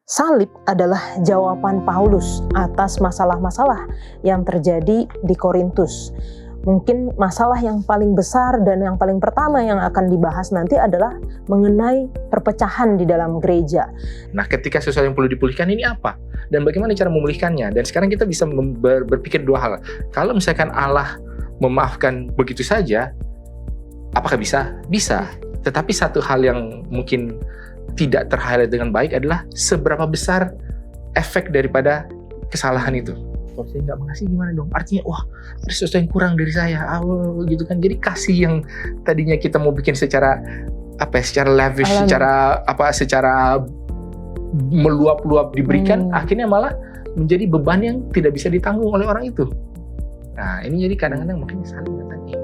Salib adalah jawaban Paulus atas masalah-masalah yang terjadi di Korintus. Mungkin masalah yang paling besar dan yang paling pertama yang akan dibahas nanti adalah mengenai perpecahan di dalam gereja. Nah, ketika sesuatu yang perlu dipulihkan ini apa? Dan bagaimana cara memulihkannya? Dan sekarang kita bisa berpikir dua hal. Kalau misalkan Allah memaafkan begitu saja, apakah bisa? Bisa. Tetapi satu hal yang mungkin tidak terhighlight dengan baik adalah seberapa besar efek daripada kesalahan itu. Kalau saya nggak makasih gimana dong? Artinya, wah, ada sesuatu yang kurang dari saya, gitu kan. Jadi kasih yang tadinya kita mau bikin secara secara lavish, secara meluap-luap diberikan, akhirnya malah menjadi beban yang tidak bisa ditanggung oleh orang itu. Nah, ini jadi kadang-kadang makanya saling tadi.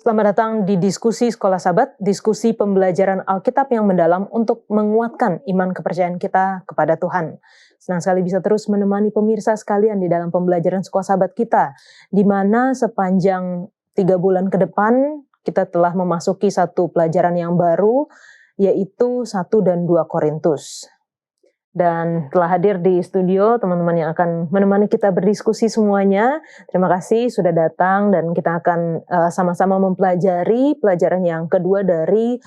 Selamat datang di Diskusi Sekolah Sabat, diskusi pembelajaran Alkitab yang mendalam untuk menguatkan iman kepercayaan kita kepada Tuhan. Senang sekali bisa terus menemani pemirsa sekalian di dalam pembelajaran Sekolah Sabat kita, di mana sepanjang 3 bulan ke depan kita telah memasuki satu pelajaran yang baru, yaitu 1 dan 2 Korintus. Dan telah hadir di studio teman-teman yang akan menemani kita berdiskusi semuanya. Terima kasih sudah datang dan kita akan sama-sama mempelajari pelajaran yang kedua dari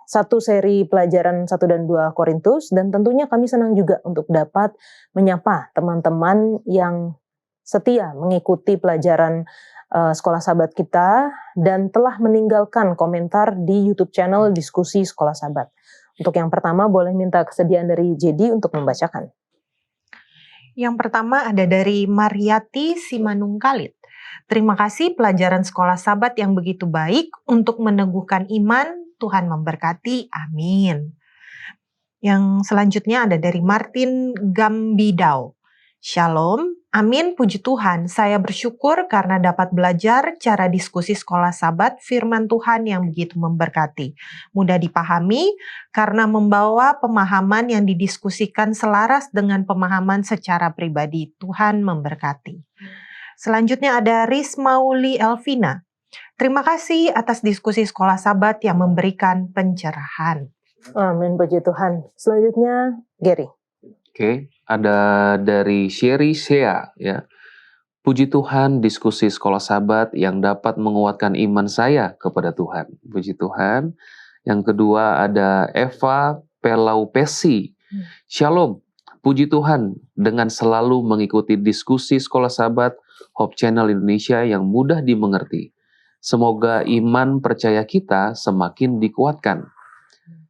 satu seri pelajaran 1 dan 2 Korintus. Dan tentunya kami senang juga untuk dapat menyapa teman-teman yang setia mengikuti pelajaran Sekolah Sabat kita dan telah meninggalkan komentar di YouTube channel Diskusi Sekolah Sabat. Untuk yang pertama, boleh minta kesediaan dari Jedi untuk membacakan. Yang pertama ada dari Mariati Simanungkalit. Terima kasih pelajaran Sekolah Sabat yang begitu baik untuk meneguhkan iman. Tuhan memberkati. Amin. Yang selanjutnya ada dari Martin Gambidau. Shalom. Amin, puji Tuhan. Saya bersyukur karena dapat belajar cara diskusi Sekolah Sabat firman Tuhan yang begitu memberkati. Mudah dipahami karena membawa pemahaman yang didiskusikan selaras dengan pemahaman secara pribadi. Tuhan memberkati. Selanjutnya ada Rismauli Elvina. Terima kasih atas diskusi Sekolah Sabat yang memberikan pencerahan. Amin, puji Tuhan. Selanjutnya, Gary. Oke, ada dari Sherry Shea ya. Puji Tuhan, diskusi Sekolah Sabat yang dapat menguatkan iman saya kepada Tuhan. Puji Tuhan. Yang kedua ada Eva Pelaupesi. Shalom. Puji Tuhan dengan selalu mengikuti diskusi Sekolah Sabat Hope Channel Indonesia yang mudah dimengerti. Semoga iman percaya kita semakin dikuatkan.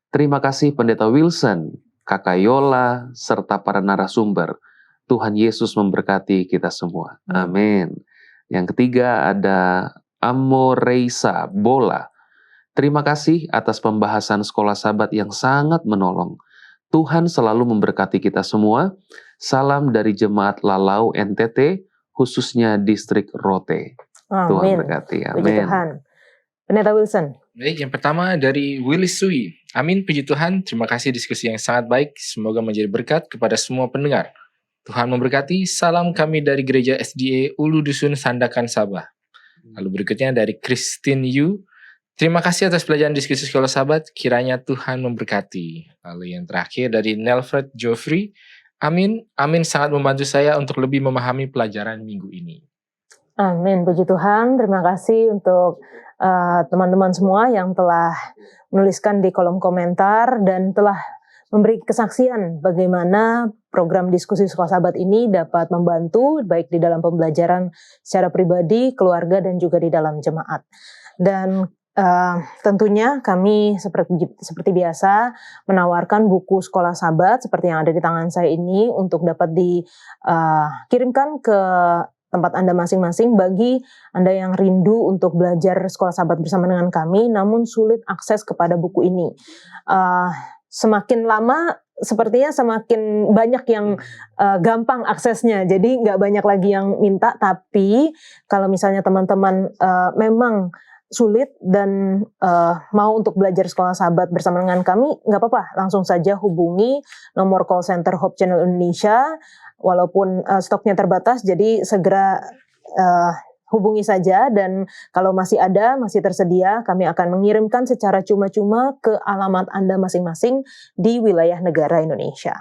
Terima kasih Pendeta Wilson, Kakak Yola, serta para narasumber. Tuhan Yesus memberkati kita semua. Amin. Yang ketiga ada Amoreisa Bola. Terima kasih atas pembahasan Sekolah Sabat yang sangat menolong. Tuhan selalu memberkati kita semua. Salam dari Jemaat Lalau NTT, khususnya Distrik Rote. Amin. Tuhan berkati. Amin. Puji Tuhan. Pendeta Wilson. Baik, yang pertama dari Willis Sui. Amin, puji Tuhan. Terima kasih diskusi yang sangat baik. Semoga menjadi berkat kepada semua pendengar. Tuhan memberkati. Salam kami dari Gereja SDA Ulu Dusun Sandakan Sabah. Lalu berikutnya dari Christine Yu. Terima kasih atas pelajaran diskusi Sekolah Sabat. Kiranya Tuhan memberkati. Lalu yang terakhir dari Nelfred Joffrey. Amin, amin sangat membantu saya untuk lebih memahami pelajaran minggu ini. Amin, puji Tuhan. Terima kasih untuk teman-teman semua yang telah menuliskan di kolom komentar dan telah memberi kesaksian bagaimana program diskusi Sekolah Sabat ini dapat membantu baik di dalam pembelajaran secara pribadi, keluarga, dan juga di dalam jemaat. Dan tentunya kami seperti biasa menawarkan buku Sekolah Sabat seperti yang ada di tangan saya ini untuk dapat dikirimkan ke tempat Anda masing-masing bagi Anda yang rindu untuk belajar Sekolah Sabat bersama dengan kami namun sulit akses kepada buku ini. semakin lama sepertinya semakin banyak yang gampang aksesnya. Jadi nggak banyak lagi yang minta. Tapi kalau misalnya teman-teman memang sulit dan mau untuk belajar Sekolah Sahabat bersama dengan kami, nggak apa-apa, langsung saja hubungi nomor call center Hope Channel Indonesia. Walaupun stoknya terbatas, jadi segera hubungi saja, dan kalau masih ada, masih tersedia, kami akan mengirimkan secara cuma-cuma ke alamat Anda masing-masing di wilayah negara Indonesia.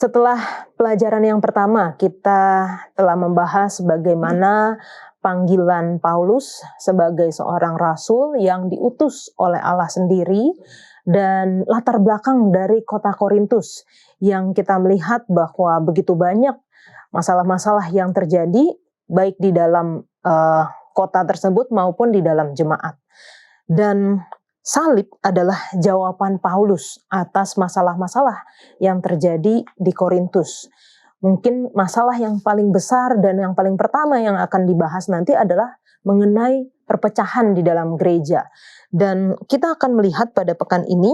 Setelah pelajaran yang pertama, kita telah membahas bagaimana panggilan Paulus sebagai seorang rasul yang diutus oleh Allah sendiri, dan latar belakang dari kota Korintus yang kita melihat bahwa begitu banyak masalah-masalah yang terjadi baik di dalam kota tersebut maupun di dalam jemaat. Dan salib adalah jawaban Paulus atas masalah-masalah yang terjadi di Korintus. Mungkin masalah yang paling besar dan yang paling pertama yang akan dibahas nanti adalah mengenai perpecahan di dalam gereja. Dan kita akan melihat pada pekan ini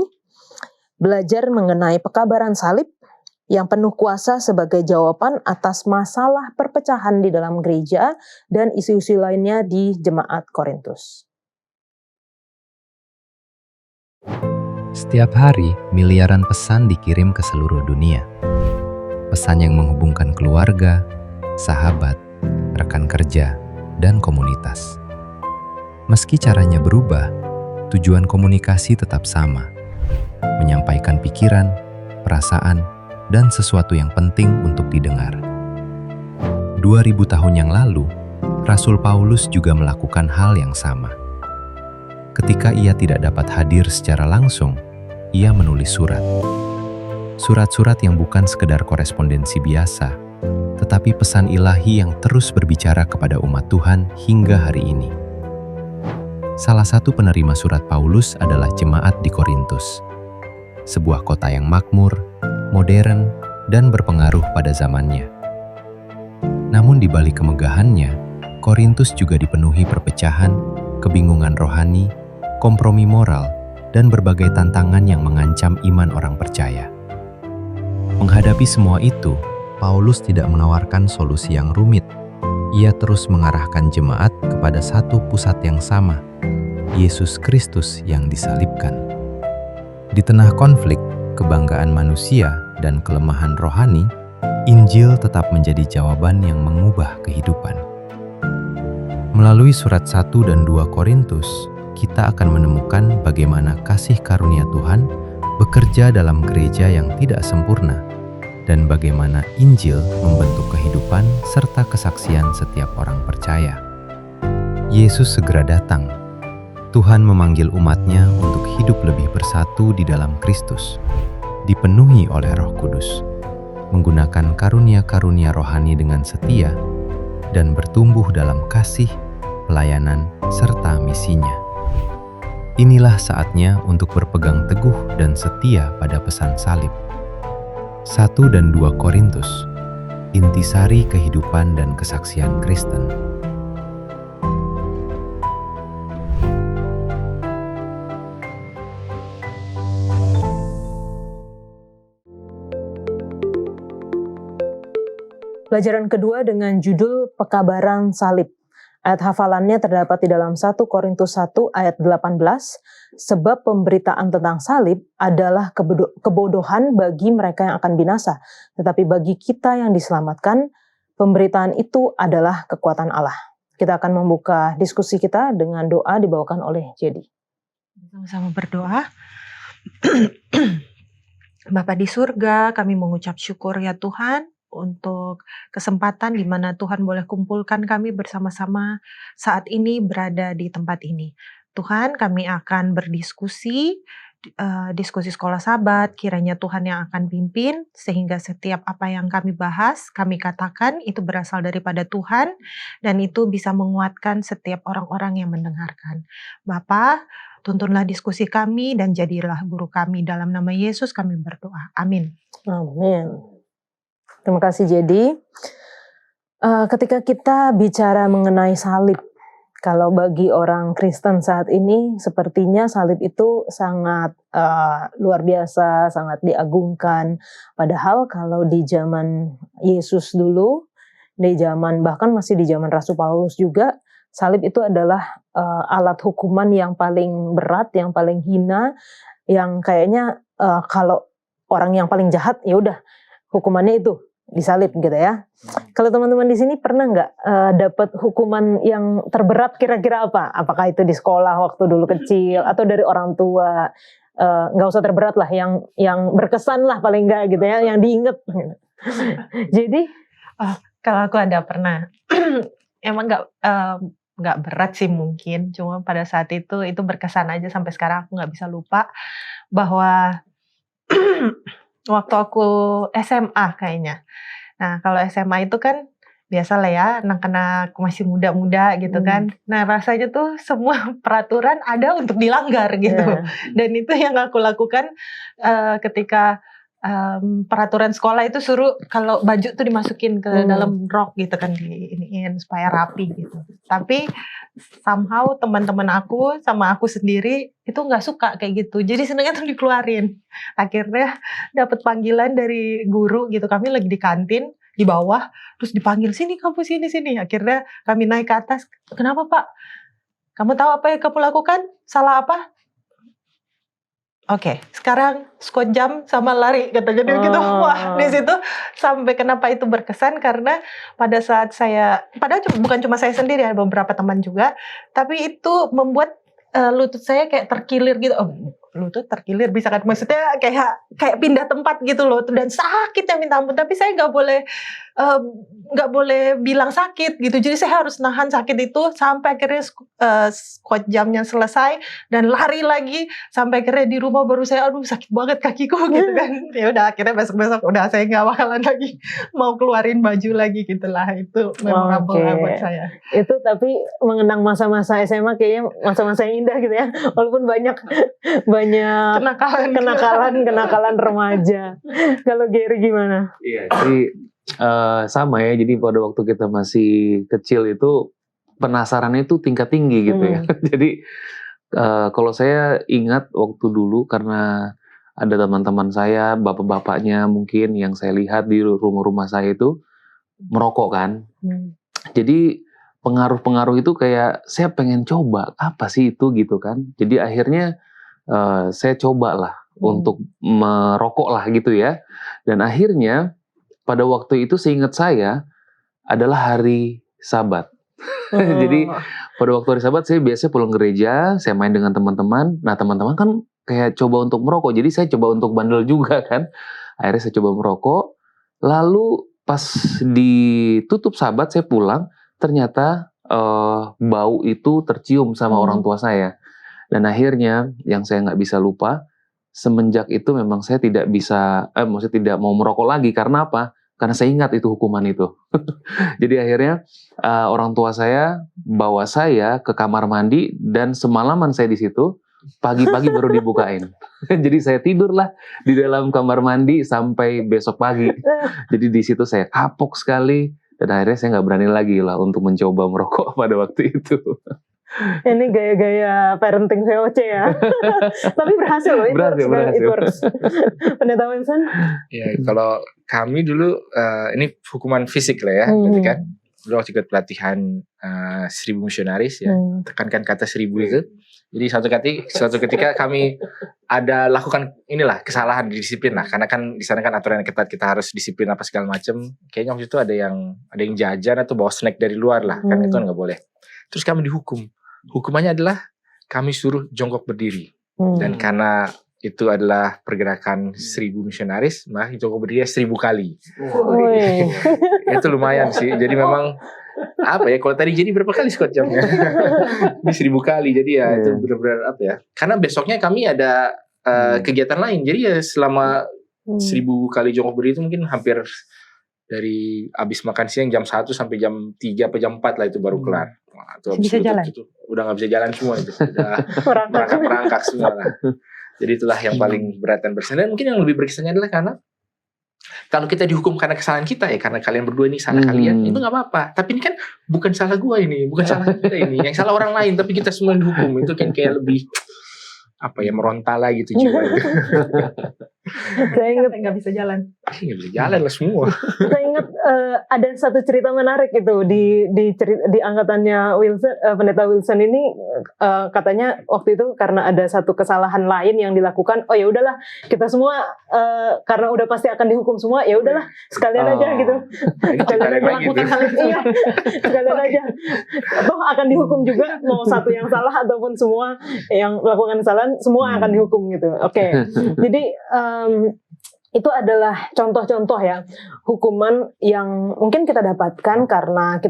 belajar mengenai pekabaran salib yang penuh kuasa sebagai jawaban atas masalah perpecahan di dalam gereja dan isu-isu lainnya di jemaat Korintus. Setiap hari, miliaran pesan dikirim ke seluruh dunia. Pesan yang menghubungkan keluarga, sahabat, rekan kerja, dan komunitas. Meski caranya berubah, tujuan komunikasi tetap sama. Menyampaikan pikiran, perasaan, dan sesuatu yang penting untuk didengar. 2000 tahun yang lalu, Rasul Paulus juga melakukan hal yang sama. Ketika ia tidak dapat hadir secara langsung, ia menulis surat. Surat-surat yang bukan sekedar korespondensi biasa, tetapi pesan ilahi yang terus berbicara kepada umat Tuhan hingga hari ini. Salah satu penerima surat Paulus adalah jemaat di Korintus, sebuah kota yang makmur, modern, dan berpengaruh pada zamannya. Namun di balik kemegahannya, Korintus juga dipenuhi perpecahan, kebingungan rohani, kompromi moral, dan berbagai tantangan yang mengancam iman orang percaya. Menghadapi semua itu, Paulus tidak menawarkan solusi yang rumit. Ia terus mengarahkan jemaat kepada satu pusat yang sama, Yesus Kristus yang disalibkan. Di tengah konflik, kebanggaan manusia, dan kelemahan rohani, Injil tetap menjadi jawaban yang mengubah kehidupan. Melalui surat 1 dan 2 Korintus, kita akan menemukan bagaimana kasih karunia Tuhan bekerja dalam gereja yang tidak sempurna, dan bagaimana Injil membentuk kehidupan serta kesaksian setiap orang percaya. Yesus segera datang. Tuhan memanggil umatnya untuk hidup lebih bersatu di dalam Kristus, dipenuhi oleh Roh Kudus, menggunakan karunia-karunia rohani dengan setia, dan bertumbuh dalam kasih, pelayanan, serta misinya. Inilah saatnya untuk berpegang teguh dan setia pada pesan salib. 1 dan 2 Korintus, intisari kehidupan dan kesaksian Kristen. Pelajaran kedua dengan judul Pekabaran Salib. Ayat hafalannya terdapat di dalam 1 Korintus 1 ayat 18, sebab pemberitaan tentang salib adalah kebodohan bagi mereka yang akan binasa, tetapi bagi kita yang diselamatkan, pemberitaan itu adalah kekuatan Allah. Kita akan membuka diskusi kita dengan doa dibawakan oleh Jedi. Sama-sama berdoa. Bapa di surga, kami mengucap syukur ya Tuhan, untuk kesempatan di mana Tuhan boleh kumpulkan kami bersama-sama saat ini berada di tempat ini. Tuhan, kami akan berdiskusi, diskusi Sekolah Sahabat, kiranya Tuhan yang akan pimpin, sehingga setiap apa yang kami bahas, kami katakan itu berasal daripada Tuhan, dan itu bisa menguatkan setiap orang-orang yang mendengarkan. Bapa, tuntunlah diskusi kami dan jadilah guru kami. Dalam nama Yesus kami berdoa. Amin. Amin. Terima kasih Jedi. Ketika kita bicara mengenai salib, Kalau bagi orang Kristen saat ini, sepertinya salib itu sangat luar biasa, sangat diagungkan. Padahal kalau di zaman Yesus dulu, bahkan masih di zaman Rasul Paulus juga, salib itu adalah alat hukuman yang paling berat, yang paling hina, yang kayaknya kalau orang yang paling jahat, ya udah hukumannya itu disalib gitu ya. Kalau teman-teman di sini pernah nggak dapat hukuman yang terberat kira-kira apa? Apakah itu di sekolah waktu dulu kecil atau dari orang tua? Nggak usah terberat lah, yang berkesan lah paling nggak gitu ya, yang diinget. Jadi Kalau aku ada pernah, emang nggak berat sih mungkin, cuma pada saat itu berkesan aja sampai sekarang aku nggak bisa lupa bahwa waktu aku SMA kayaknya. Nah kalau SMA itu kan biasa lah ya, anak-anak masih muda-muda gitu kan. Nah rasanya tuh semua peraturan ada untuk dilanggar gitu. Dan itu yang aku lakukan ketika peraturan sekolah itu suruh kalau baju tuh dimasukin ke dalam rok gitu kan, diiniin supaya rapi gitu. Tapi somehow teman-teman aku sama aku sendiri itu nggak suka kayak gitu. Jadi senengnya tuh dikeluarin. Akhirnya dapat panggilan dari guru gitu. Kami lagi di kantin di bawah, terus dipanggil, sini kamu sini. Akhirnya kami naik ke atas. Kenapa Pak? Kamu tahu apa yang kamu lakukan? Salah apa? Oke, sekarang squat jump sama lari katanya gitu. Wah, di situ sampai kenapa itu berkesan karena pada saat padahal bukan cuma saya sendiri, ada beberapa teman juga, tapi itu membuat lutut saya kayak terkilir gitu. Lutut terkilir bisa kan, maksudnya kayak pindah tempat gitu loh, dan sakitnya minta ampun. Tapi saya nggak boleh bilang sakit gitu. Jadi saya harus nahan sakit itu sampai akhirnya squat jamnya selesai dan lari lagi sampai akhirnya di rumah baru saya aduh sakit banget kakiku gitu kan. Ya udah akhirnya besok udah saya nggak bakalan lagi mau keluarin baju lagi gitulah. Itu memorable buat saya. Itu tapi mengenang masa-masa SMA kayaknya masa-masa yang indah gitu ya. Walaupun banyak kenakalan remaja. Kalau Gary gimana? Iya, jadi sama ya. Jadi pada waktu kita masih kecil itu penasarannya itu tingkat tinggi gitu ya. Jadi kalau saya ingat waktu dulu karena ada teman-teman saya, bapak-bapaknya mungkin yang saya lihat di rumah-rumah saya itu merokok kan. Jadi pengaruh-pengaruh itu kayak saya pengen coba apa sih itu gitu kan. Jadi akhirnya saya cobalah untuk merokok lah gitu ya. Dan akhirnya pada waktu itu seingat saya adalah hari Sabat. Jadi pada waktu hari Sabat saya biasanya pulang gereja, saya main dengan teman-teman. Nah teman-teman kan kayak coba untuk merokok. Jadi saya coba untuk bandel juga kan. Akhirnya saya coba merokok. Lalu pas ditutup Sabat saya pulang, ternyata bau itu tercium sama orang tua saya. Dan akhirnya yang saya nggak bisa lupa, semenjak itu memang saya tidak bisa, maksudnya tidak mau merokok lagi. Karena apa? Karena saya ingat itu hukuman itu. Jadi akhirnya orang tua saya bawa saya ke kamar mandi dan semalaman saya di situ, pagi-pagi baru dibukain. Jadi saya tidurlah di dalam kamar mandi sampai besok pagi. Jadi di situ saya kapok sekali dan akhirnya saya nggak berani lagi lah untuk mencoba merokok pada waktu itu. Ini gaya-gaya parenting VOC ya. Tapi berhasil loh, itu works. Pendeta Winston? Ya, kalau kami dulu ini hukuman fisik lah ya, berarti kan dulu waktu ikut pelatihan 1000 misionaris ya, tekankan kata 1000 itu. Jadi suatu ketika kami ada lakukan inilah kesalahan disiplin lah, karena kan di sana kan aturan yang ketat, kita harus disiplin apa segala macam. Kayaknya waktu itu ada yang jajan atau bawa snack dari luar lah, kan itu nggak boleh. Terus kami dihukum. Hukumannya adalah kami suruh jongkok berdiri. Dan karena itu adalah pergerakan 1000 misionaris, maka jongkok berdiri 1000 kali. Itu lumayan sih. Jadi memang apa ya, kalau tadi jadi berapa kali squat jamnya? Di 1000 kali. Jadi ya itu benar-benar apa ya. Karena besoknya kami ada kegiatan lain. Jadi ya selama 1000 kali jongkok berdiri itu mungkin hampir dari abis makan siang jam 1 sampai jam 3 atau jam 4 lah itu baru kelar. Wah, itu bisa jalan? Itu udah gak bisa jalan semua itu. Udah merangkak semua lah. Jadi itulah yang paling berat dan berkesan. Dan mungkin yang lebih berkesannya adalah karena Kalau kita dihukum karena kesalahan kita, ya karena kalian berdua ini salah kalian, itu nggak apa-apa. Tapi ini kan bukan salah gua ini, bukan salah kita ini, yang salah orang lain, tapi kita semua dihukum. Itu kan kayak lebih meronta lah gitu jiwa itu. Saya ingat nggak bisa jalan. Nggak bisa jalan lah semua. Saya ingat ada satu cerita menarik itu di angkatannya Wilson, Pendeta Wilson ini katanya waktu itu karena ada satu kesalahan lain yang dilakukan, oh ya udahlah kita semua karena udah pasti akan dihukum semua, ya udahlah sekalian aja gitu, sekalian aja lakukan hal itu, iya, sekalian aja, toh akan dihukum juga mau satu yang salah ataupun semua yang melakukan kesalahan semua akan dihukum gitu. Oke. Jadi itu adalah contoh-contoh ya hukuman yang mungkin kita dapatkan karena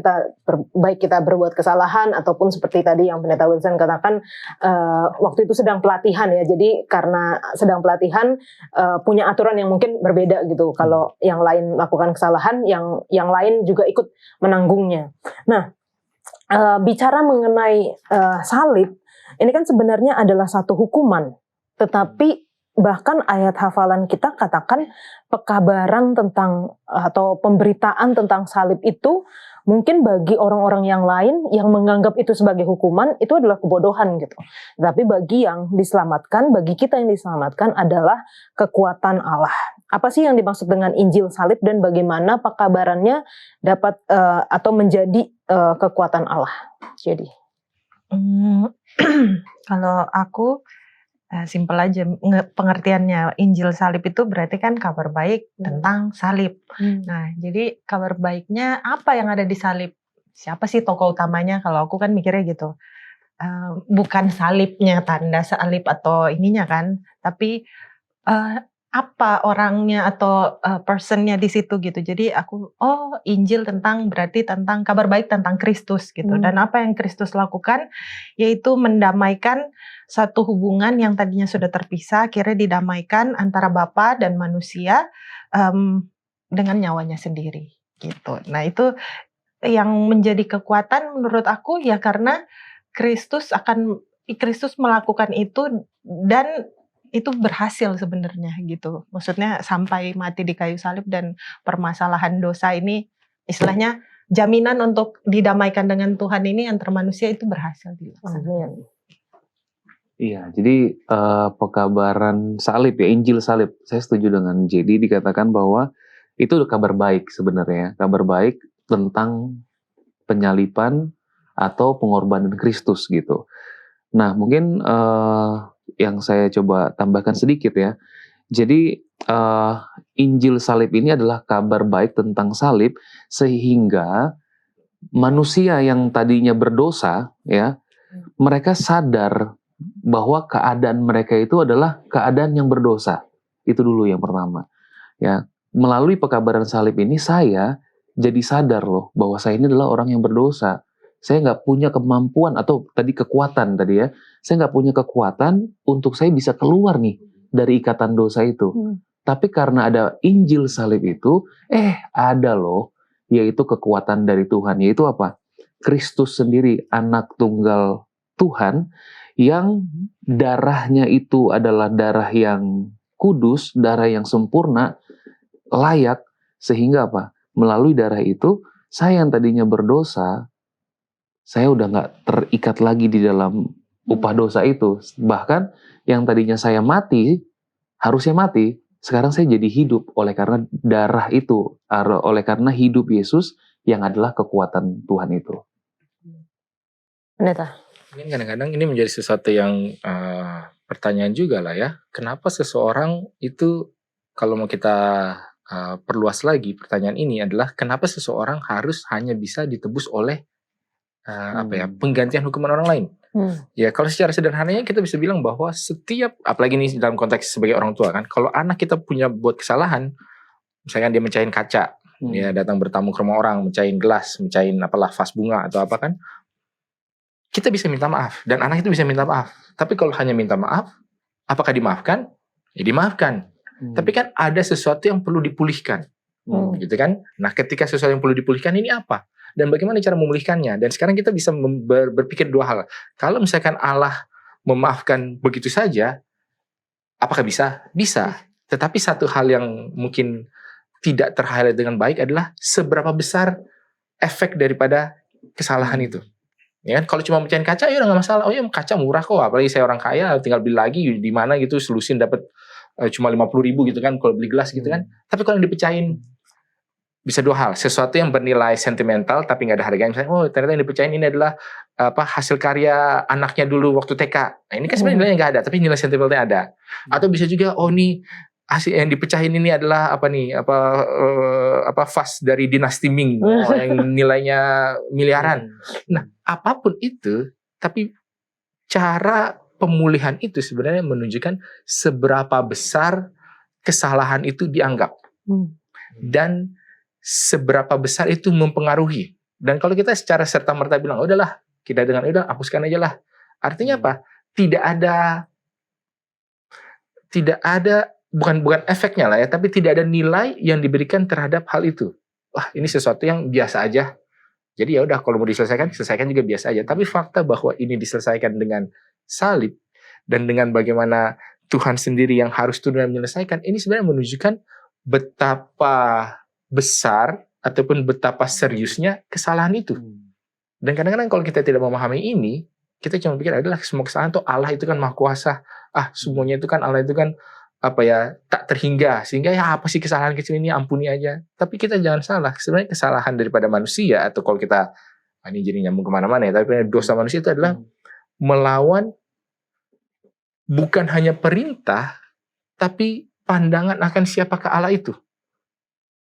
baik kita berbuat kesalahan ataupun seperti tadi yang Pendeta Wilson katakan waktu itu sedang pelatihan ya, jadi karena sedang pelatihan punya aturan yang mungkin berbeda gitu. Kalau yang lain melakukan kesalahan, yang lain juga ikut menanggungnya. Nah, bicara mengenai salib, ini kan sebenarnya adalah satu hukuman, tetapi bahkan ayat hafalan kita katakan pekabaran tentang atau pemberitaan tentang salib itu mungkin bagi orang-orang yang lain yang menganggap itu sebagai hukuman itu adalah kebodohan gitu. Tapi bagi yang diselamatkan, bagi kita yang diselamatkan adalah kekuatan Allah. Apa sih yang dimaksud dengan Injil salib dan bagaimana pekabarannya dapat atau menjadi kekuatan Allah? Jadi kalau aku simpel aja pengertiannya, Injil salib itu berarti kan kabar baik tentang salib. Nah, jadi kabar baiknya apa yang ada di salib? Siapa sih tokoh utamanya? Kalau aku kan mikirnya gitu. Bukan salibnya, tanda salib atau ininya kan, tapi apa orangnya atau personnya di situ gitu. Jadi aku Injil berarti tentang kabar baik tentang Kristus gitu. Dan apa yang Kristus lakukan yaitu mendamaikan satu hubungan yang tadinya sudah terpisah, akhirnya didamaikan antara Bapa dan manusia dengan nyawanya sendiri gitu. Nah, itu yang menjadi kekuatan menurut aku ya karena Kristus melakukan itu dan itu berhasil sebenarnya gitu. Maksudnya sampai mati di kayu salib dan permasalahan dosa ini istilahnya jaminan untuk didamaikan dengan Tuhan ini antar manusia itu berhasil dilaksanakan. Iya, jadi pekabaran salib ya, Injil salib. Saya setuju dengan JD dikatakan bahwa itu kabar baik sebenarnya, kabar baik tentang penyaliban atau pengorbanan Kristus gitu. Nah, mungkin yang saya coba tambahkan sedikit ya. Jadi Injil salib ini adalah kabar baik tentang salib sehingga manusia yang tadinya berdosa ya, mereka sadar bahwa keadaan mereka itu adalah keadaan yang berdosa. Itu dulu yang pertama. Ya, melalui pekabaran salib ini saya jadi sadar loh bahwa saya ini adalah orang yang berdosa. Saya nggak punya kemampuan atau kekuatan tadi ya. Saya nggak punya kekuatan untuk saya bisa keluar nih dari ikatan dosa itu. Tapi karena ada Injil salib itu, ada loh, yaitu kekuatan dari Tuhan. Yaitu apa? Kristus sendiri, anak tunggal Tuhan, yang darahnya itu adalah darah yang kudus, darah yang sempurna, layak, sehingga apa? Melalui darah itu, saya yang tadinya berdosa, saya udah nggak terikat lagi di dalam upah dosa itu. Bahkan yang tadinya saya mati, harusnya mati, sekarang saya jadi hidup oleh karena darah itu, oleh karena hidup Yesus yang adalah kekuatan Tuhan itu. Pendeta. Mungkin kadang-kadang ini menjadi sesuatu yang pertanyaan juga lah ya. Kenapa seseorang itu, kalau mau kita perluas lagi pertanyaan ini adalah kenapa seseorang harus hanya bisa ditebus oleh penggantian hukuman orang lain. Ya kalau secara sederhananya kita bisa bilang bahwa setiap, apalagi ini dalam konteks sebagai orang tua kan, kalau anak kita punya buat kesalahan, misalkan dia mecahin kaca, dia datang bertamu ke rumah orang, mecahin gelas, mecahin vas bunga atau apa kan, kita bisa minta maaf dan anak itu bisa minta maaf. Tapi kalau hanya minta maaf, apakah dimaafkan? Ya dimaafkan. Tapi kan ada sesuatu yang perlu dipulihkan, gitu kan? Nah, ketika sesuatu yang perlu dipulihkan ini apa? Dan bagaimana cara memulihkannya? Dan sekarang kita bisa berpikir dua hal. Kalau misalkan Allah memaafkan begitu saja, apakah bisa? Bisa. Tetapi satu hal yang mungkin tidak ter-highlight dengan baik adalah seberapa besar efek daripada kesalahan itu. Ya kan, kalau cuma mecahin kaca ya udah nggak masalah. Oh ya kaca murah kok, apalagi saya orang kaya tinggal beli lagi di mana gitu, selusin dapat cuma 50.000 gitu kan kalau beli gelas gitu kan. Tapi kalau yang dipecahin bisa dua hal, sesuatu yang bernilai sentimental tapi nggak ada harganya. Misalnya, oh ternyata yang dipecahin ini adalah hasil karya anaknya dulu waktu TK. Nah ini kan sebenarnya nilainya nggak ada, tapi nilai sentimentalnya ada. Atau bisa juga, oh nih hasil yang dipecahin ini adalah vas dari dinasti Ming yang nilainya miliaran. Nah apapun itu, tapi cara pemulihan itu sebenarnya menunjukkan seberapa besar kesalahan itu dianggap dan seberapa besar itu mempengaruhi. Dan kalau kita secara serta-merta bilang, udahlah, kita dengan udah hapuskan aja lah. Artinya apa? Tidak ada bukan efeknya lah ya, tapi tidak ada nilai yang diberikan terhadap hal itu. Wah, ini sesuatu yang biasa aja. Jadi ya udah, kalau mau selesaikan juga biasa aja. Tapi fakta bahwa ini diselesaikan dengan salib dan dengan bagaimana Tuhan sendiri yang harus turun dan menyelesaikan, ini sebenarnya menunjukkan betapa besar ataupun betapa seriusnya kesalahan itu. Dan kadang-kadang kalau kita tidak memahami ini, kita cuma pikir adalah semua kesalahan tuh Allah itu kan maha kuasa. Semuanya itu kan Allah itu kan tak terhingga, sehingga ya apa sih kesalahan kecil ini, ampuni aja. Tapi kita jangan salah, sebenarnya kesalahan daripada manusia, atau kalau kita ini jadi nyambung kemana-mana ya, tapi dosa manusia itu adalah melawan bukan hanya perintah, tapi pandangan akan siapakah Allah itu.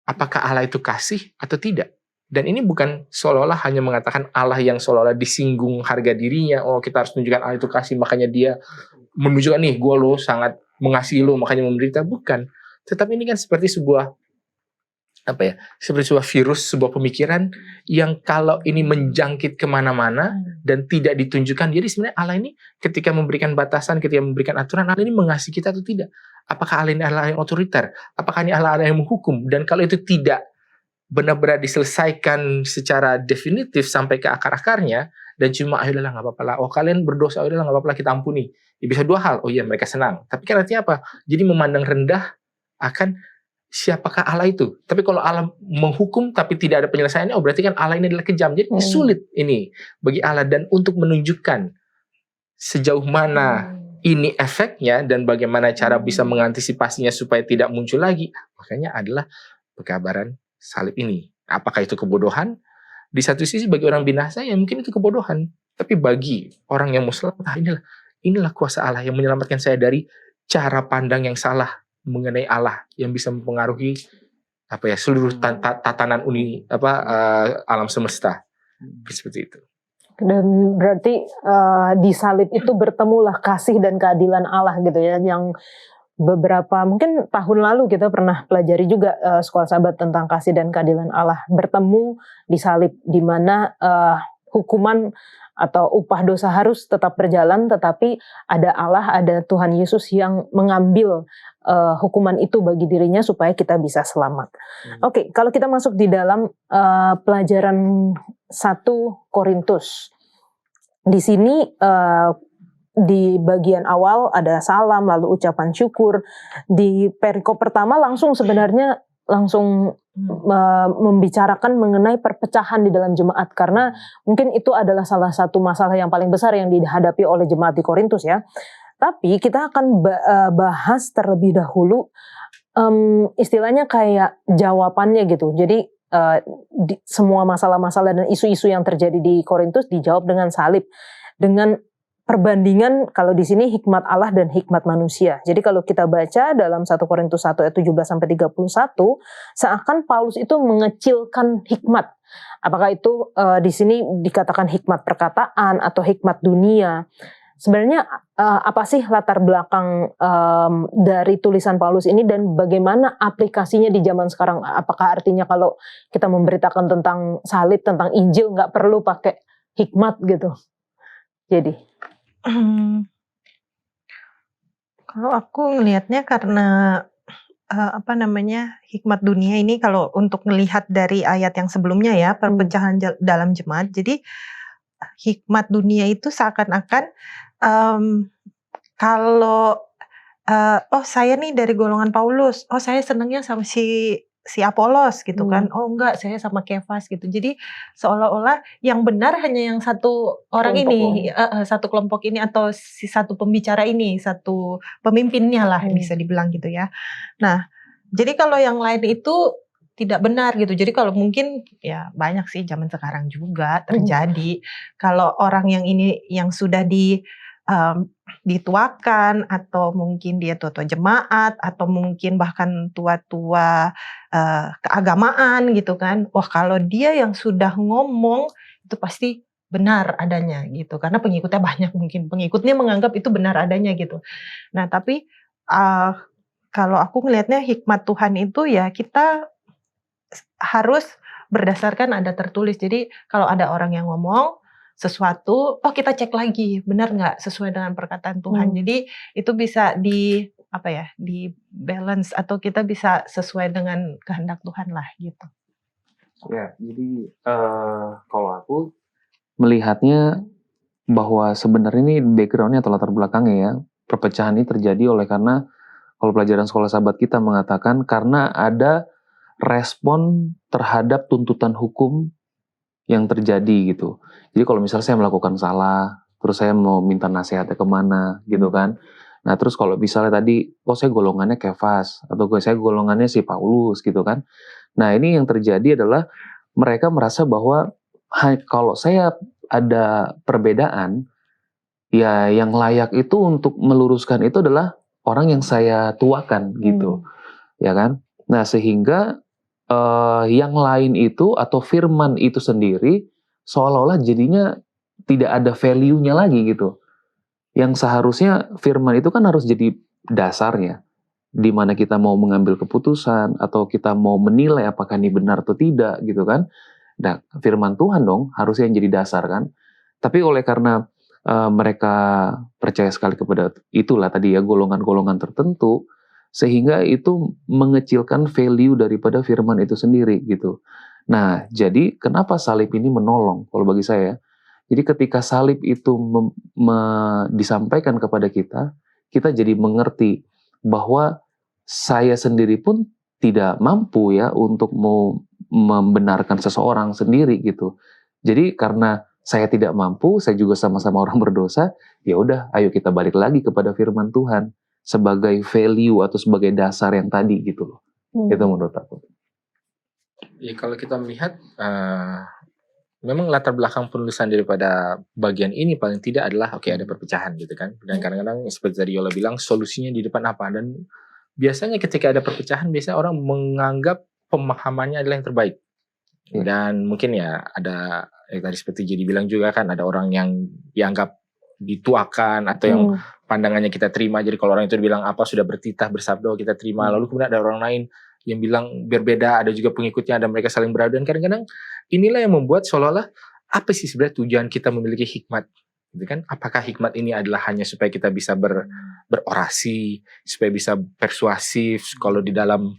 Apakah Allah itu kasih atau tidak? Dan ini bukan seolah-olah hanya mengatakan Allah yang seolah-olah disinggung harga dirinya. Oh kita harus menunjukkan Allah itu kasih, makanya dia menunjukkan nih gue lo sangat mengasihi lo makanya menderita. Bukan. Tetapi ini kan seperti sebuah seperti sebuah virus, sebuah pemikiran yang kalau ini menjangkit kemana-mana dan tidak ditunjukkan. Jadi sebenarnya Allah ini ketika memberikan batasan, ketika memberikan aturan, Allah ini mengasihi kita atau tidak? Apakah Allah ini Allah yang otoriter? Apakah ini Allah yang menghukum? Dan kalau itu tidak benar-benar diselesaikan secara definitif sampai ke akar-akarnya, dan cuma ayolah nggak apa-apa lah, oh kalian berdosa, ayolah nggak apa-apa lah kita ampuni. Ya, bisa dua hal, oh iya mereka senang. Tapi kan artinya apa? Jadi memandang rendah akan siapakah Allah itu. Tapi kalau Allah menghukum tapi tidak ada penyelesaiannya, oh berarti kan Allah ini adalah kejam. Jadi sulit ini bagi Allah, dan untuk menunjukkan sejauh mana ini efeknya dan bagaimana cara bisa mengantisipasinya supaya tidak muncul lagi, makanya adalah pekabaran salib ini. Apakah itu kebodohan? Di satu sisi bagi orang binasa ya mungkin itu kebodohan, tapi bagi orang yang Muslim, inilah kuasa Allah yang menyelamatkan saya dari cara pandang yang salah mengenai Allah yang bisa mempengaruhi seluruh tatanan alam semesta. Seperti itu. Dan berarti di salib itu bertemulah kasih dan keadilan Allah gitu ya, yang beberapa mungkin tahun lalu kita pernah pelajari juga sekolah sahabat tentang kasih dan keadilan Allah bertemu di salib, di mana hukuman atau upah dosa harus tetap berjalan, tetapi ada Allah, ada Tuhan Yesus yang mengambil hukuman itu bagi dirinya supaya kita bisa selamat. Oke, kalau kita masuk di dalam pelajaran 1 Korintus, di sini di bagian awal ada salam, lalu ucapan syukur. Di perikop pertama langsung membicarakan mengenai perpecahan di dalam jemaat, karena mungkin itu adalah salah satu masalah yang paling besar yang dihadapi oleh jemaat di Korintus ya. Tapi kita akan bahas terlebih dahulu istilahnya kayak jawabannya gitu. Jadi semua masalah-masalah dan isu-isu yang terjadi di Korintus dijawab dengan salib, dengan perbandingan kalau di sini hikmat Allah dan hikmat manusia. Jadi kalau kita baca dalam 1 Korintus 1 ayat 17 sampai 31, seakan Paulus itu mengecilkan hikmat. Apakah itu di sini dikatakan hikmat perkataan atau hikmat dunia? Sebenarnya apa sih latar belakang dari tulisan Paulus ini dan bagaimana aplikasinya di zaman sekarang? Apakah artinya kalau kita memberitakan tentang salib, tentang Injil nggak perlu pakai hikmat gitu? Jadi kalau aku ngelihatnya karena hikmat dunia ini, kalau untuk ngelihat dari ayat yang sebelumnya ya, perpecahan dalam jemaat. Jadi hikmat dunia itu seakan-akan kalau saya nih dari golongan Paulus, saya senangnya sama si si Apolos gitu kan. Oh enggak, saya sama Kefas gitu. Jadi seolah-olah yang benar hanya yang satu orang ini, satu kelompok ini atau si satu pembicara ini, satu pemimpinnya lah bisa dibilang gitu ya. Nah, jadi kalau yang lain itu tidak benar gitu. Jadi kalau mungkin ya banyak sih zaman sekarang juga terjadi. Kalau orang yang ini yang sudah dituakan atau mungkin dia tua-tua jemaat atau mungkin bahkan tua-tua keagamaan gitu kan. Wah, kalau dia yang sudah ngomong itu pasti benar adanya gitu. Karena pengikutnya banyak, mungkin pengikutnya menganggap itu benar adanya gitu. Nah, tapi kalau aku melihatnya hikmat Tuhan itu ya kita harus berdasarkan ada tertulis. Jadi kalau ada orang yang ngomong sesuatu, kita cek lagi benar nggak sesuai dengan perkataan Tuhan. Jadi itu bisa di balance atau kita bisa sesuai dengan kehendak Tuhan lah gitu. Ya, jadi kalau aku melihatnya bahwa sebenarnya ini backgroundnya atau latar belakangnya ya, perpecahan ini terjadi oleh karena kalau pelajaran sekolah sahabat kita mengatakan karena ada respon terhadap tuntutan hukum yang terjadi gitu. Jadi kalau misalnya saya melakukan salah, terus saya mau minta nasihatnya kemana gitu kan. Nah terus kalau misalnya tadi, saya golongannya Kefas, atau saya golongannya si Paulus gitu kan. Nah ini yang terjadi adalah mereka merasa bahwa kalau saya ada perbedaan, ya yang layak itu untuk meluruskan itu adalah orang yang saya tuakan gitu. Ya kan. Nah sehingga yang lain itu atau firman itu sendiri seolah-olah jadinya tidak ada value-nya lagi gitu. Yang seharusnya firman itu kan harus jadi dasarnya, di mana kita mau mengambil keputusan atau kita mau menilai apakah ini benar atau tidak gitu kan. Nah, firman Tuhan dong harusnya yang jadi dasar kan. Tapi oleh karena mereka percaya sekali kepada itulah tadi ya golongan-golongan tertentu, sehingga itu mengecilkan value daripada firman itu sendiri gitu. Nah, jadi kenapa salib ini menolong kalau bagi saya? Jadi ketika salib itu disampaikan kepada kita jadi mengerti bahwa saya sendiri pun tidak mampu ya untuk mau membenarkan seseorang sendiri gitu. Jadi karena saya tidak mampu, saya juga sama-sama orang berdosa, ya udah ayo kita balik lagi kepada firman Tuhan sebagai value atau sebagai dasar yang tadi gitu loh. Itu menurut aku. Ya kalau kita melihat memang latar belakang penulisan daripada bagian ini paling tidak adalah ada perpecahan gitu kan. Dan kadang-kadang seperti tadi Yola bilang solusinya di depan apa, dan biasanya ketika ada perpecahan biasanya orang menganggap pemahamannya adalah yang terbaik. Dan mungkin ya ada tadi seperti Jadi bilang juga kan ada orang yang dianggap dituakan atau yang pandangannya kita terima. Jadi kalau orang itu bilang apa sudah bertitah bersabda kita terima. Lalu kemudian ada orang lain yang bilang berbeda, ada juga pengikutnya, ada mereka saling beradu. Dan kadang-kadang inilah yang membuat seolah-olah apa sih sebenarnya tujuan kita memiliki hikmat, gitu kan? Apakah hikmat ini adalah hanya supaya kita bisa berorasi, supaya bisa persuasif? Kalau di dalam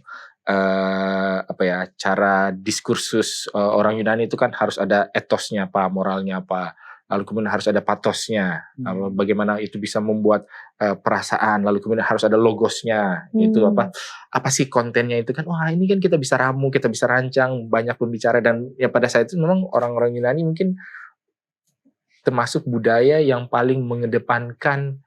cara diskursus orang Yunani itu kan harus ada etosnya apa, moralnya apa. Lalu kemudian harus ada patosnya, bagaimana itu bisa membuat perasaan, lalu kemudian harus ada logosnya, itu apa sih kontennya itu kan, ini kan kita bisa ramu, kita bisa rancang, banyak pembicara. Dan ya pada saat itu memang orang-orang Yunani mungkin termasuk budaya yang paling mengedepankan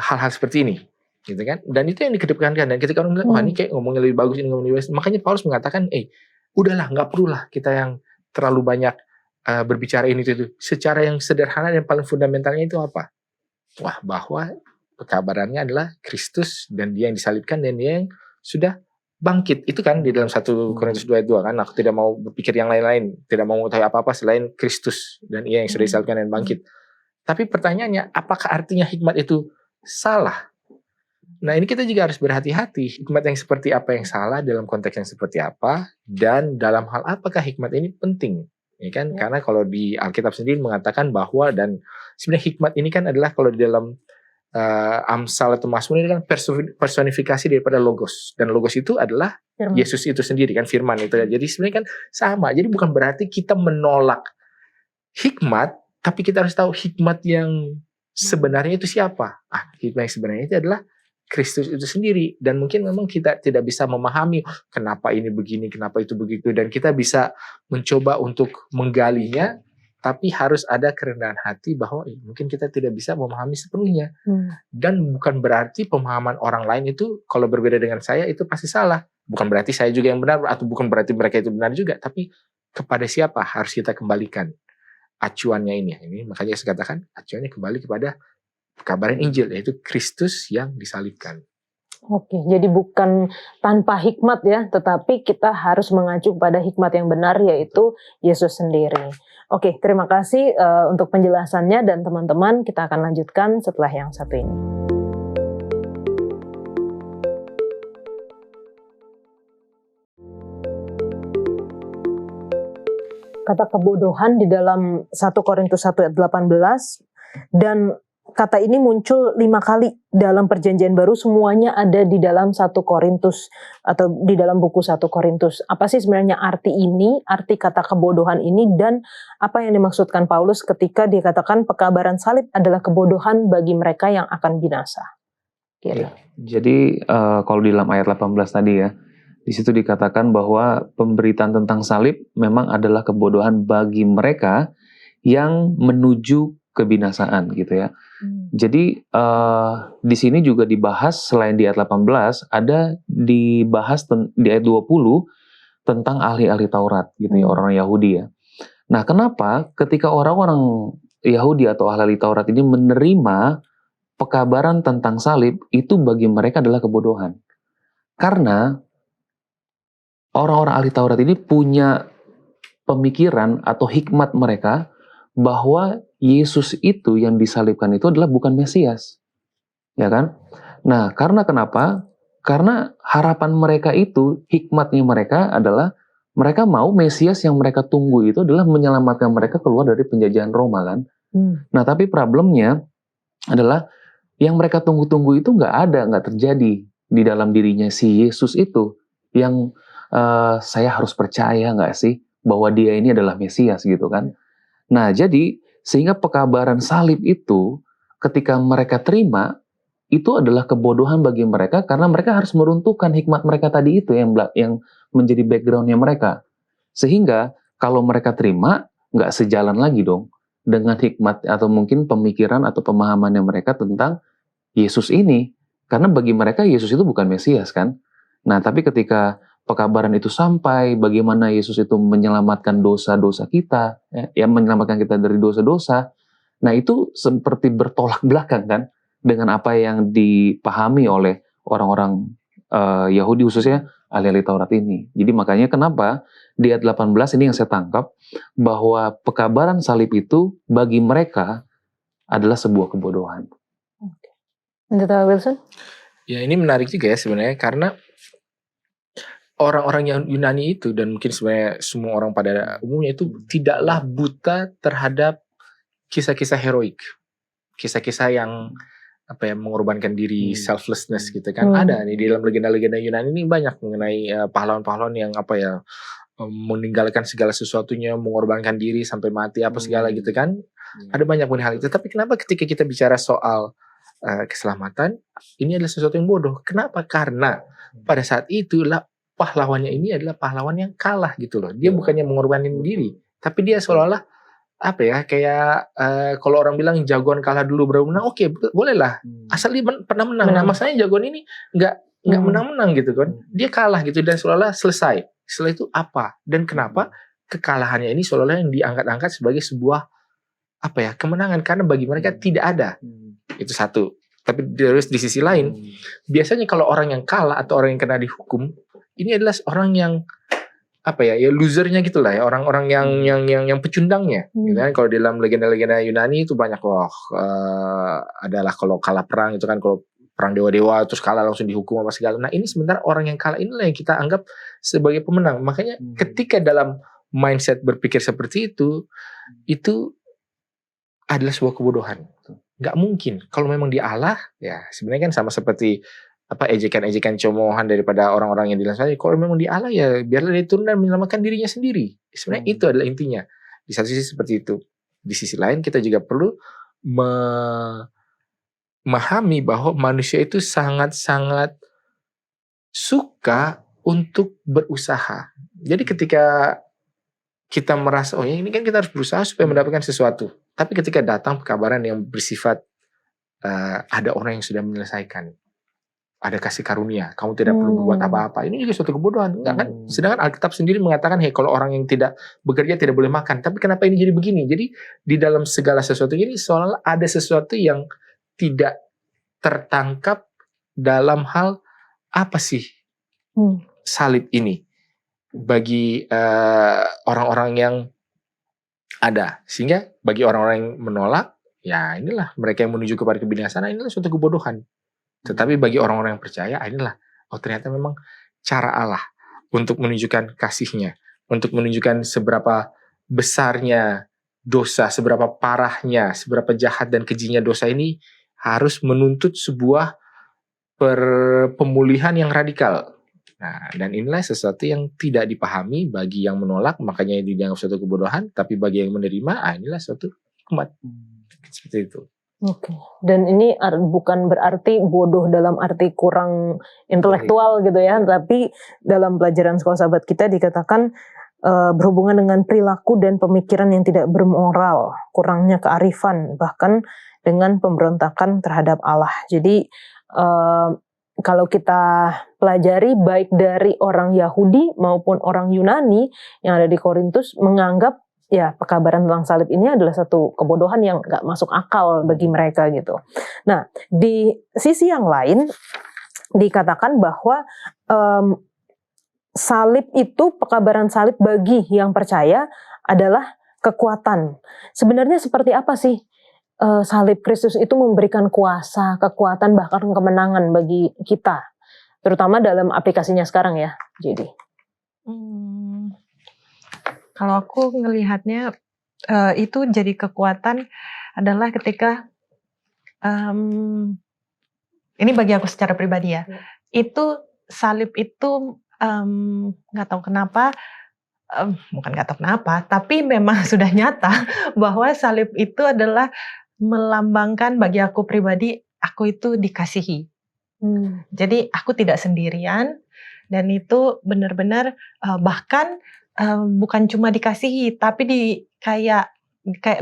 hal-hal seperti ini, gitu kan, dan itu yang dikedepankan. Dan ketika orang bilang, ini kayak ngomongnya lebih bagus, ini ngomongnya lebih bagus, makanya Paulus mengatakan, udahlah, nggak perlulah kita yang terlalu banyak berbicara ini itu. Secara yang sederhana dan paling fundamentalnya itu apa? Bahwa kabarannya adalah Kristus dan dia yang disalibkan dan dia yang sudah bangkit. Itu kan di dalam 1 Korintus 2 ayat 2 kan, aku tidak mau berpikir yang lain-lain, tidak mau mengetahui apa-apa selain Kristus dan ia yang sudah disalibkan dan bangkit. Tapi pertanyaannya, apakah artinya hikmat itu salah? Nah ini kita juga harus berhati-hati, hikmat yang seperti apa yang salah, dalam konteks yang seperti apa, dan dalam hal apakah hikmat ini penting. Ya kan? Karena kalau di Alkitab sendiri mengatakan bahwa, dan sebenarnya hikmat ini kan adalah kalau di dalam Amsal atau Mazmur ini kan personifikasi daripada logos, dan logos itu adalah firman. Yesus itu sendiri kan, firman itu. Jadi sebenarnya kan sama. Jadi bukan berarti kita menolak hikmat, tapi kita harus tahu hikmat yang sebenarnya itu siapa. Hikmat yang sebenarnya itu adalah Kristus itu sendiri. Dan mungkin memang kita tidak bisa memahami kenapa ini begini, kenapa itu begitu, dan kita bisa mencoba untuk menggalinya, tapi harus ada kerendahan hati bahwa mungkin kita tidak bisa memahami sepenuhnya. Dan bukan berarti pemahaman orang lain itu kalau berbeda dengan saya itu pasti salah. Bukan berarti saya juga yang benar, atau bukan berarti mereka itu benar juga, tapi kepada siapa harus kita kembalikan acuannya ini. Ini makanya saya katakan acuannya kembali kepada kabaran Injil, yaitu Kristus yang disalibkan. Oke, jadi bukan tanpa hikmat ya, tetapi kita harus mengacu pada hikmat yang benar, yaitu Yesus sendiri. Oke, terima kasih untuk penjelasannya, dan teman-teman kita akan lanjutkan setelah yang satu ini. Kata kebodohan di dalam 1 Korintus 1 ayat 18, dan kata ini muncul 5 kali dalam perjanjian baru, semuanya ada di dalam 1 Korintus atau di dalam buku 1 Korintus. Apa sih sebenarnya arti ini, arti kata kebodohan ini, dan apa yang dimaksudkan Paulus ketika dia katakan pekabaran salib adalah kebodohan bagi mereka yang akan binasa? Kiri. Jadi kalau di dalam ayat 18 tadi ya, di situ dikatakan bahwa pemberitaan tentang salib memang adalah kebodohan bagi mereka yang menuju kebinasaan gitu ya. Jadi di sini juga dibahas, selain di ayat 18 ada dibahas di ayat 20 tentang ahli-ahli Taurat gitu ya, orang Yahudi ya. Nah, kenapa ketika orang-orang Yahudi atau ahli Taurat ini menerima pekabaran tentang salib, itu bagi mereka adalah kebodohan? Karena orang-orang ahli Taurat ini punya pemikiran atau hikmat mereka bahwa Yesus itu yang disalibkan itu adalah bukan Mesias. Ya kan? Nah, karena kenapa? Karena harapan mereka itu, hikmatnya mereka adalah mereka mau Mesias yang mereka tunggu itu adalah menyelamatkan mereka keluar dari penjajahan Roma kan. Nah, tapi problemnya adalah yang mereka tunggu-tunggu itu nggak terjadi di dalam dirinya si Yesus itu. Yang saya harus percaya nggak sih bahwa dia ini adalah Mesias gitu kan. Nah, jadi sehingga pekabaran salib itu ketika mereka terima, itu adalah kebodohan bagi mereka karena mereka harus meruntuhkan hikmat mereka tadi itu yang menjadi backgroundnya mereka. Sehingga kalau mereka terima, nggak sejalan lagi dong dengan hikmat atau mungkin pemikiran atau pemahamannya mereka tentang Yesus ini. Karena bagi mereka Yesus itu bukan Mesias kan. Nah, tapi ketika pekabaran itu sampai, bagaimana Yesus itu menyelamatkan dosa-dosa kita, ya menyelamatkan kita dari dosa-dosa. Nah, itu seperti bertolak belakang kan dengan apa yang dipahami oleh orang-orang Yahudi, khususnya ahli-ahli Taurat ini. Jadi makanya kenapa di ayat 18 ini yang saya tangkap, bahwa pekabaran salib itu bagi mereka adalah sebuah kebodohan. Pendeta Wilson? Ya, ini menarik juga ya sebenarnya, karena orang-orang yang Yunani itu, dan mungkin sebenarnya semua orang pada umumnya itu tidaklah buta terhadap kisah-kisah heroik, kisah-kisah yang mengorbankan diri, selflessness gitu kan. Ada nih di dalam legenda-legenda Yunani ini banyak mengenai pahlawan-pahlawan yang meninggalkan segala sesuatunya, mengorbankan diri sampai mati apa segala gitu kan. Ada banyak mengenai hal itu. Tapi kenapa ketika kita bicara soal keselamatan, ini adalah sesuatu yang bodoh? Kenapa? Karena pada saat itu pahlawannya ini adalah pahlawan yang kalah gitu loh. Dia bukannya mengorbankan diri, tapi dia seolah-olah kayak kalau orang bilang jagoan kalah dulu baru menang. Oke, bolehlah. Asal dia pernah menang. Nah, masalahnya jagoan ini nggak menang-menang gitu kan. Dia kalah gitu dan seolah-olah selesai. Setelah itu apa? Dan kenapa kekalahannya ini seolah-olah yang diangkat-angkat sebagai sebuah kemenangan, karena bagi mereka tidak ada. Itu satu. Tapi terus di sisi lain, biasanya kalau orang yang kalah atau orang yang kena dihukum, ini adalah orang yang losernya gitulah ya, orang-orang yang pecundangnya. Gitu kan? Kalau dalam legenda-legenda Yunani itu banyak adalah kalau kalah perang itu kan, kalau perang dewa-dewa terus kalah langsung dihukum apa segala. Nah, ini sebentar orang yang kalah inilah yang kita anggap sebagai pemenang. Makanya ketika dalam mindset berpikir seperti itu adalah sebuah kebodohan. Nggak mungkin. Kalau memang dia Allah, ya sebenarnya kan sama seperti ejekan-ejekan cemoohan daripada orang-orang yang bilang saja, kalau memang dia Allah ya biarlah dia turun dan menyelamatkan dirinya sendiri. Sebenarnya itu adalah intinya. Di satu sisi seperti itu. Di sisi lain kita juga perlu memahami bahwa manusia itu sangat-sangat suka untuk berusaha. Jadi ketika kita merasa, oh ya ini kan kita harus berusaha supaya mendapatkan sesuatu. Tapi ketika datang pekabaran yang bersifat ada orang yang sudah menyelesaikan, ada kasih karunia, kamu tidak perlu berbuat apa-apa, ini juga suatu kebodohan, enggak kan? Sedangkan Alkitab sendiri mengatakan, hey, kalau orang yang tidak bekerja tidak boleh makan. Tapi kenapa ini jadi begini? Jadi di dalam segala sesuatu ini seolah ada sesuatu yang tidak tertangkap dalam hal apa sih salib ini bagi orang-orang yang ada. Sehingga bagi orang-orang yang menolak, ya inilah mereka yang menuju kepada kebinasaan, inilah suatu kebodohan. Tetapi bagi orang-orang yang percaya, inilah, oh ternyata memang cara Allah untuk menunjukkan kasih-Nya, untuk menunjukkan seberapa besarnya dosa, seberapa parahnya, seberapa jahat dan kejinya dosa ini harus menuntut sebuah pemulihan yang radikal. Nah, dan inilah sesuatu yang tidak dipahami bagi yang menolak, makanya dianggap suatu kebodohan, tapi bagi yang menerima, inilah suatu hikmat. Seperti itu. Oke. Dan ini bukan berarti bodoh dalam arti kurang intelektual gitu ya, tapi dalam pelajaran sekolah sahabat kita dikatakan berhubungan dengan perilaku dan pemikiran yang tidak bermoral, kurangnya kearifan, bahkan dengan pemberontakan terhadap Allah. Jadi kalau kita pelajari baik dari orang Yahudi maupun orang Yunani yang ada di Korintus menganggap ya pekabaran tentang salib ini adalah satu kebodohan yang gak masuk akal bagi mereka gitu. Nah, di sisi yang lain dikatakan bahwa salib itu, pekabaran salib bagi yang percaya adalah kekuatan. Sebenarnya seperti apa sih salib Kristus itu memberikan kuasa, kekuatan, bahkan kemenangan bagi kita, terutama dalam aplikasinya sekarang ya, jadi. Kalau aku ngelihatnya itu jadi kekuatan adalah ketika ini bagi aku secara pribadi ya, itu salib itu nggak tahu kenapa, bukan nggak tahu kenapa, tapi memang sudah nyata bahwa salib itu adalah melambangkan bagi aku pribadi, aku itu dikasihi. Jadi aku tidak sendirian, dan itu benar-benar bahkan bukan cuma dikasihi, tapi kayak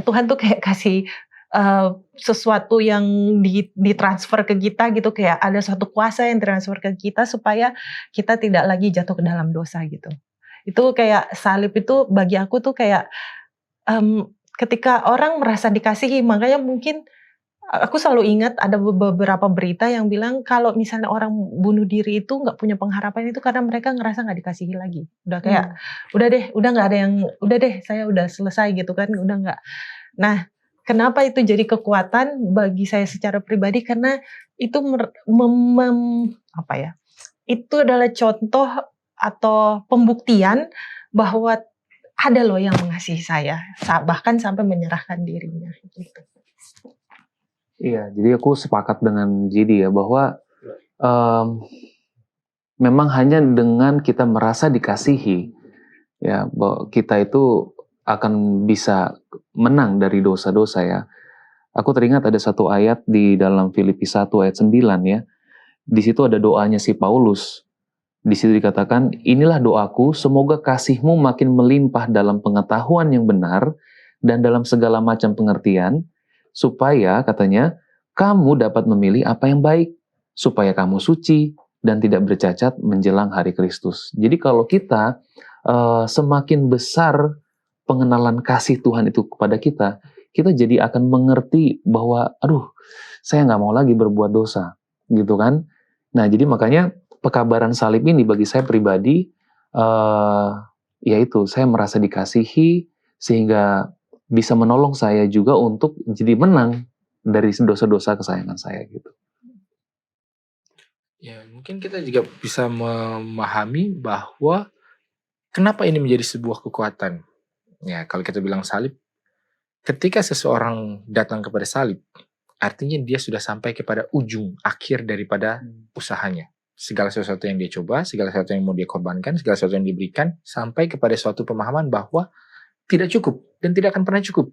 Tuhan tuh kayak kasih sesuatu yang ditransfer ke kita gitu, kayak ada suatu kuasa yang transfer ke kita supaya kita tidak lagi jatuh ke dalam dosa gitu. Itu kayak salib itu bagi aku tuh kayak ketika orang merasa dikasihi, makanya mungkin aku selalu ingat ada beberapa berita yang bilang kalau misalnya orang bunuh diri itu nggak punya pengharapan itu karena mereka ngerasa nggak dikasihi lagi. Udah kayak udah nggak ada yang, udah deh saya udah selesai gitu kan, udah nggak. Nah, kenapa itu jadi kekuatan bagi saya secara pribadi? Karena itu itu adalah contoh atau pembuktian bahwa ada loh yang mengasihi saya, bahkan sampai menyerahkan dirinya gitu. Iya, jadi aku sepakat dengan Jidi ya, bahwa memang hanya dengan kita merasa dikasihi, ya, bahwa kita itu akan bisa menang dari dosa-dosa ya. Aku teringat ada satu ayat di dalam Filipi 1 ayat 9 ya. Di situ ada doanya si Paulus. Di situ dikatakan, inilah doaku, semoga kasihmu makin melimpah dalam pengetahuan yang benar dan dalam segala macam pengertian, supaya, katanya, kamu dapat memilih apa yang baik, supaya kamu suci dan tidak bercacat menjelang hari Kristus. Jadi kalau kita semakin besar pengenalan kasih Tuhan itu kepada kita, kita jadi akan mengerti bahwa, aduh, saya nggak mau lagi berbuat dosa, gitu kan? Nah, jadi makanya pekabaran salib ini bagi saya pribadi, yaitu saya merasa dikasihi, sehingga bisa menolong saya juga untuk jadi menang dari dosa-dosa kesayangan saya gitu. Ya, mungkin kita juga bisa memahami bahwa kenapa ini menjadi sebuah kekuatan. Ya, kalau kita bilang salib, ketika seseorang datang kepada salib, artinya dia sudah sampai kepada ujung akhir daripada usahanya. Segala sesuatu yang dia coba, segala sesuatu yang mau dia korbankan, segala sesuatu yang diberikan, sampai kepada suatu pemahaman bahwa tidak cukup dan tidak akan pernah cukup.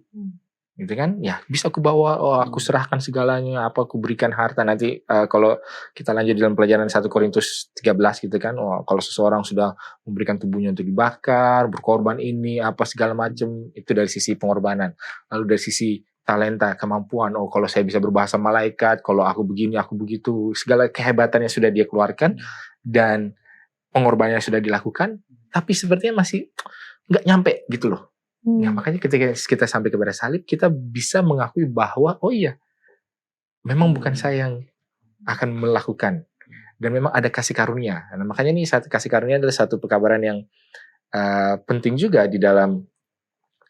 gitu kan, ya bisa aku bawa, oh aku serahkan segalanya, apa aku berikan harta. Nanti kalau kita lanjut dalam pelajaran 1 Korintus 13 gitu kan, oh kalau seseorang sudah memberikan tubuhnya untuk dibakar, berkorban ini apa segala macam, itu dari sisi pengorbanan. Lalu dari sisi talenta, kemampuan, oh kalau saya bisa berbahasa malaikat, kalau aku begini, aku begitu, segala kehebatan yang sudah dia keluarkan dan pengorbanannya sudah dilakukan, tapi sepertinya masih nggak nyampe gitu loh. Ya makanya ketika kita sampai kepada salib, kita bisa mengakui bahwa oh iya, memang bukan saya yang akan melakukan, dan memang ada kasih karunia. Nah, makanya nih kasih karunia adalah satu pekabaran yang penting juga di dalam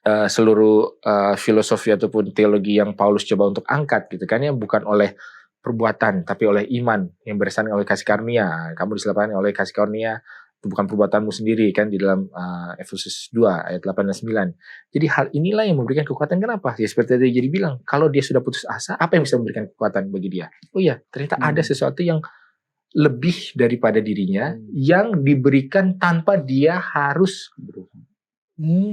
seluruh filosofi ataupun teologi yang Paulus coba untuk angkat gitu kan, ya, bukan oleh perbuatan tapi oleh iman yang berdasarkan oleh kasih karunia. Kamu diselamatkan oleh kasih karunia, bukan perbuatanmu sendiri kan, di dalam Efesus 2 ayat 8 dan 9. Jadi hal inilah yang memberikan kekuatan. Kenapa? Ya seperti tadi jadi bilang, kalau dia sudah putus asa, apa yang bisa memberikan kekuatan bagi dia? Oh iya, ternyata ada sesuatu yang lebih daripada dirinya yang diberikan tanpa dia harus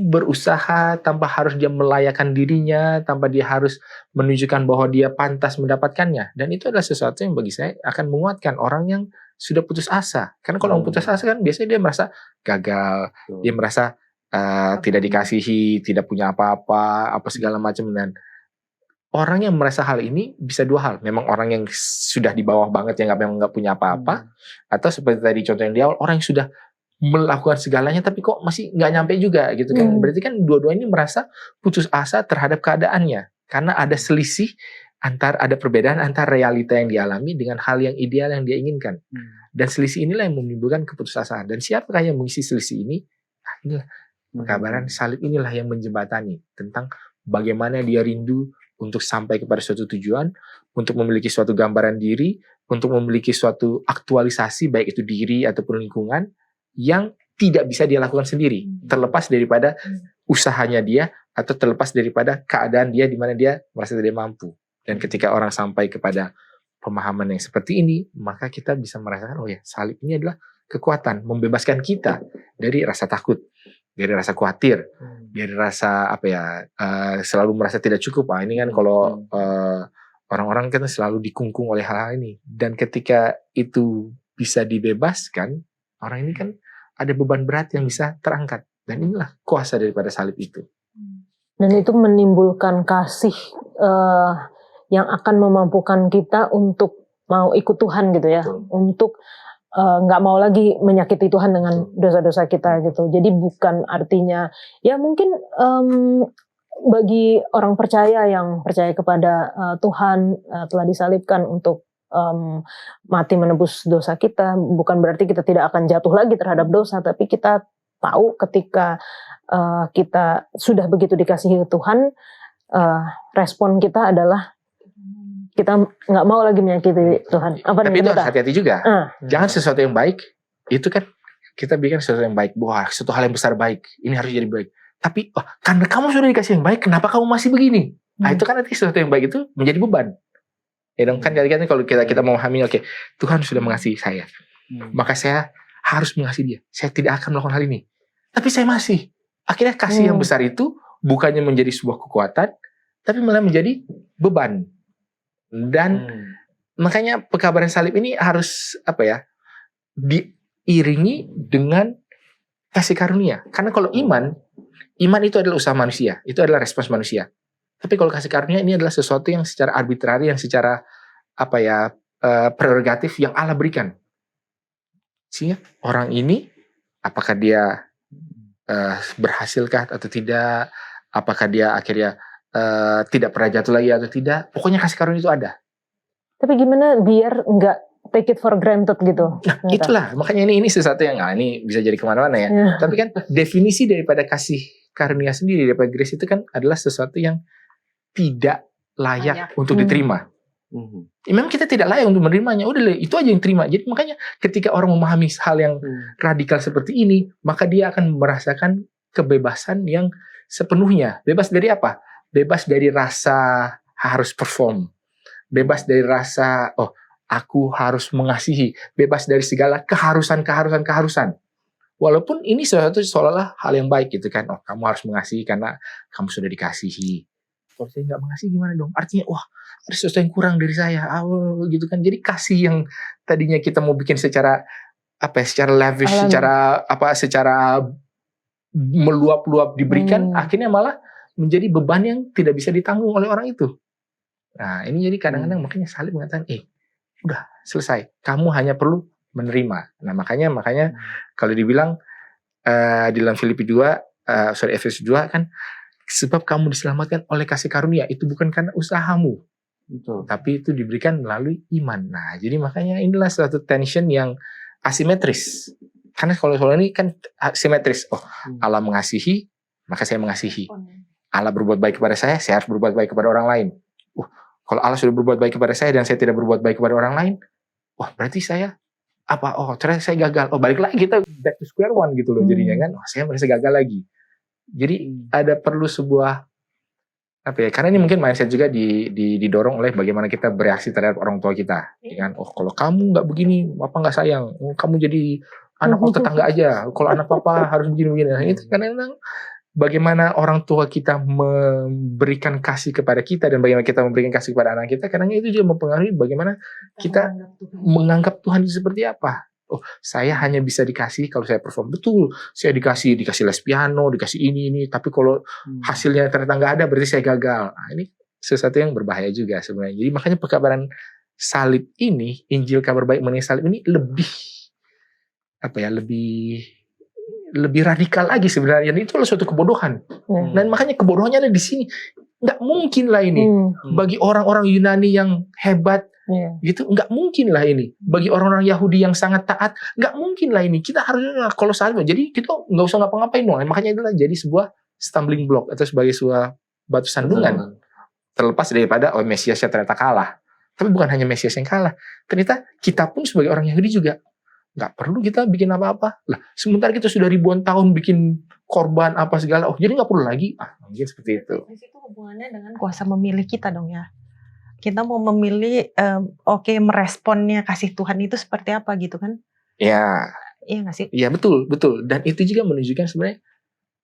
berusaha, tanpa harus dia melayakan dirinya, tanpa dia harus menunjukkan bahwa dia pantas mendapatkannya. Dan itu adalah sesuatu yang bagi saya akan menguatkan orang yang sudah putus asa. Karena kalau orang putus asa kan biasanya dia merasa gagal, dia merasa tidak dikasihi, tidak punya apa-apa, apa segala macam. Dan orang yang merasa hal ini bisa dua hal. Memang orang yang sudah di bawah banget, yang memang nggak punya apa-apa, atau seperti tadi contoh yang di awal, orang yang sudah melakukan segalanya tapi kok masih nggak nyampe juga gitu kan. Berarti kan dua-dua ini merasa putus asa terhadap keadaannya, karena ada selisih ada perbedaan antara realita yang dialami dengan hal yang ideal yang dia inginkan. Dan selisih inilah yang menimbulkan keputusasaan. Dan siapakah yang mengisi selisih ini? Nah, inilah pekabaran salib, inilah yang menjembatani tentang bagaimana dia rindu untuk sampai kepada suatu tujuan, untuk memiliki suatu gambaran diri, untuk memiliki suatu aktualisasi baik itu diri ataupun lingkungan yang tidak bisa dia lakukan sendiri, terlepas daripada usahanya dia atau terlepas daripada keadaan dia di mana dia merasa tidak mampu. Dan ketika orang sampai kepada pemahaman yang seperti ini, maka kita bisa merasakan, oh ya, salib ini adalah kekuatan, membebaskan kita dari rasa takut, dari rasa khawatir, dari rasa selalu merasa tidak cukup. Ini kan kalau orang-orang kan selalu dikungkung oleh hal-hal ini. Dan ketika itu bisa dibebaskan, orang ini kan ada beban berat yang bisa terangkat. Dan inilah kuasa daripada salib itu. Dan itu menimbulkan kasih yang akan memampukan kita untuk mau ikut Tuhan gitu ya. Betul. Untuk nggak mau lagi menyakiti Tuhan dengan dosa-dosa kita gitu. Jadi bukan artinya, ya mungkin bagi orang percaya yang percaya kepada Tuhan telah disalibkan untuk mati menebus dosa kita, bukan berarti kita tidak akan jatuh lagi terhadap dosa, tapi kita tahu ketika kita sudah begitu dikasihi Tuhan, respon kita adalah kita nggak mau lagi menyakiti Tuhan. Tapi itu harus hati-hati juga. Jangan sesuatu yang baik, itu kan kita bikin sesuatu yang baik, wah sesuatu hal yang besar baik, ini harus jadi baik. Tapi karena kamu sudah dikasih yang baik, kenapa kamu masih begini? Nah itu kan nanti sesuatu yang baik itu menjadi beban. Ya dong, kan kadang-kadang kalau kita memahami, oke, Tuhan sudah mengasihi saya, maka saya harus mengasihi dia. Saya tidak akan melakukan hal ini. Tapi saya masih. Akhirnya kasih yang besar itu bukannya menjadi sebuah kekuatan, tapi malah menjadi beban. Dan makanya pekabaran salib ini harus diiringi dengan kasih karunia. Karena kalau iman itu adalah usaha manusia, itu adalah respons manusia. Tapi kalau kasih karunia ini adalah sesuatu yang secara arbitrari, yang secara prerogatif yang Allah berikan. Sehingga orang ini apakah dia berhasilkah atau tidak, apakah dia akhirnya tidak pernah jatuh lagi atau tidak, pokoknya kasih karunia itu ada. Tapi gimana biar nggak take it for granted gitu? Nah itulah, makanya ini sesuatu yang ini bisa jadi kemana-mana ya. Tapi kan definisi daripada kasih karunia sendiri, daripada grace itu kan adalah sesuatu yang tidak layak untuk diterima. Memang kita tidak layak untuk menerimanya, udah itu aja yang terima. Jadi makanya ketika orang memahami hal yang radikal seperti ini, maka dia akan merasakan kebebasan yang sepenuhnya. Bebas dari apa? Bebas dari rasa harus perform, bebas dari rasa aku harus mengasihi, bebas dari segala keharusan. Walaupun ini sesuatu seolah-olah hal yang baik gitu kan, kamu harus mengasihi karena kamu sudah dikasihi. kalau saya nggak mengasihi gimana dong? Artinya wah ada sesuatu yang kurang dari saya, gitu kan. Jadi kasih yang tadinya kita mau bikin secara secara lavish, secara meluap-luap diberikan, akhirnya malah menjadi beban yang tidak bisa ditanggung oleh orang itu. Nah ini jadi kadang-kadang makanya salib mengatakan, udah selesai, kamu hanya perlu menerima. Nah makanya kalau dibilang di dalam Filipi 2, Efesus 2 kan, sebab kamu diselamatkan oleh kasih karunia, itu bukan karena usahamu, tapi itu diberikan melalui iman. Nah jadi makanya inilah suatu tension yang asimetris. Karena kalau ini kan simetris. Allah mengasihi, maka saya mengasihi. Allah berbuat baik kepada saya harus berbuat baik kepada orang lain. Kalau Allah sudah berbuat baik kepada saya dan saya tidak berbuat baik kepada orang lain, berarti saya ternyata saya gagal. Balik lagi kita back to square one gitu loh jadinya kan. Saya merasa gagal lagi. Jadi ada perlu sebuah karena ini mungkin mindset juga didorong oleh bagaimana kita bereaksi terhadap orang tua kita. Kan, kalau kamu nggak begini, papa nggak sayang. Kamu jadi anak tetangga aja. Kalau anak papa harus begini-begini. Nah, itu kadang-kadang bagaimana orang tua kita memberikan kasih kepada kita dan bagaimana kita memberikan kasih kepada anak kita, kadang itu juga mempengaruhi bagaimana kita menganggap Tuhan itu seperti apa. Saya hanya bisa dikasih kalau saya perform betul. Saya dikasih les piano, dikasih ini, tapi kalau hasilnya ternyata nggak ada, berarti saya gagal. Nah, ini sesuatu yang berbahaya juga sebenarnya. Jadi makanya pekabaran salib ini, Injil kabar baik mengenai salib ini lebih radikal lagi sebenarnya. Dan itu adalah suatu kebodohan. Dan makanya kebodohannya ada di sini. Nggak mungkin lah ini bagi orang-orang Yunani yang hebat. Gitu, nggak mungkin lah ini bagi orang-orang Yahudi yang sangat taat, nggak mungkin lah ini. Kita harusnya kalau salib, jadi kita nggak usah ngapa-ngapain dong. Makanya itulah jadi sebuah stumbling block atau sebagai sebuah batu sandungan. Terlepas daripada Mesiasnya ternyata kalah, tapi bukan hanya Mesias yang kalah, ternyata kita pun sebagai orang Yahudi juga nggak perlu kita bikin apa-apa lah. Sementara kita sudah ribuan tahun bikin korban apa segala, jadi nggak perlu lagi. Mungkin seperti itu. Di situ hubungannya dengan kuasa memilih kita dong ya. Kita mau memilih, meresponnya kasih Tuhan itu seperti apa gitu kan? Ya. Iya nggak sih? Iya betul. Dan itu juga menunjukkan sebenarnya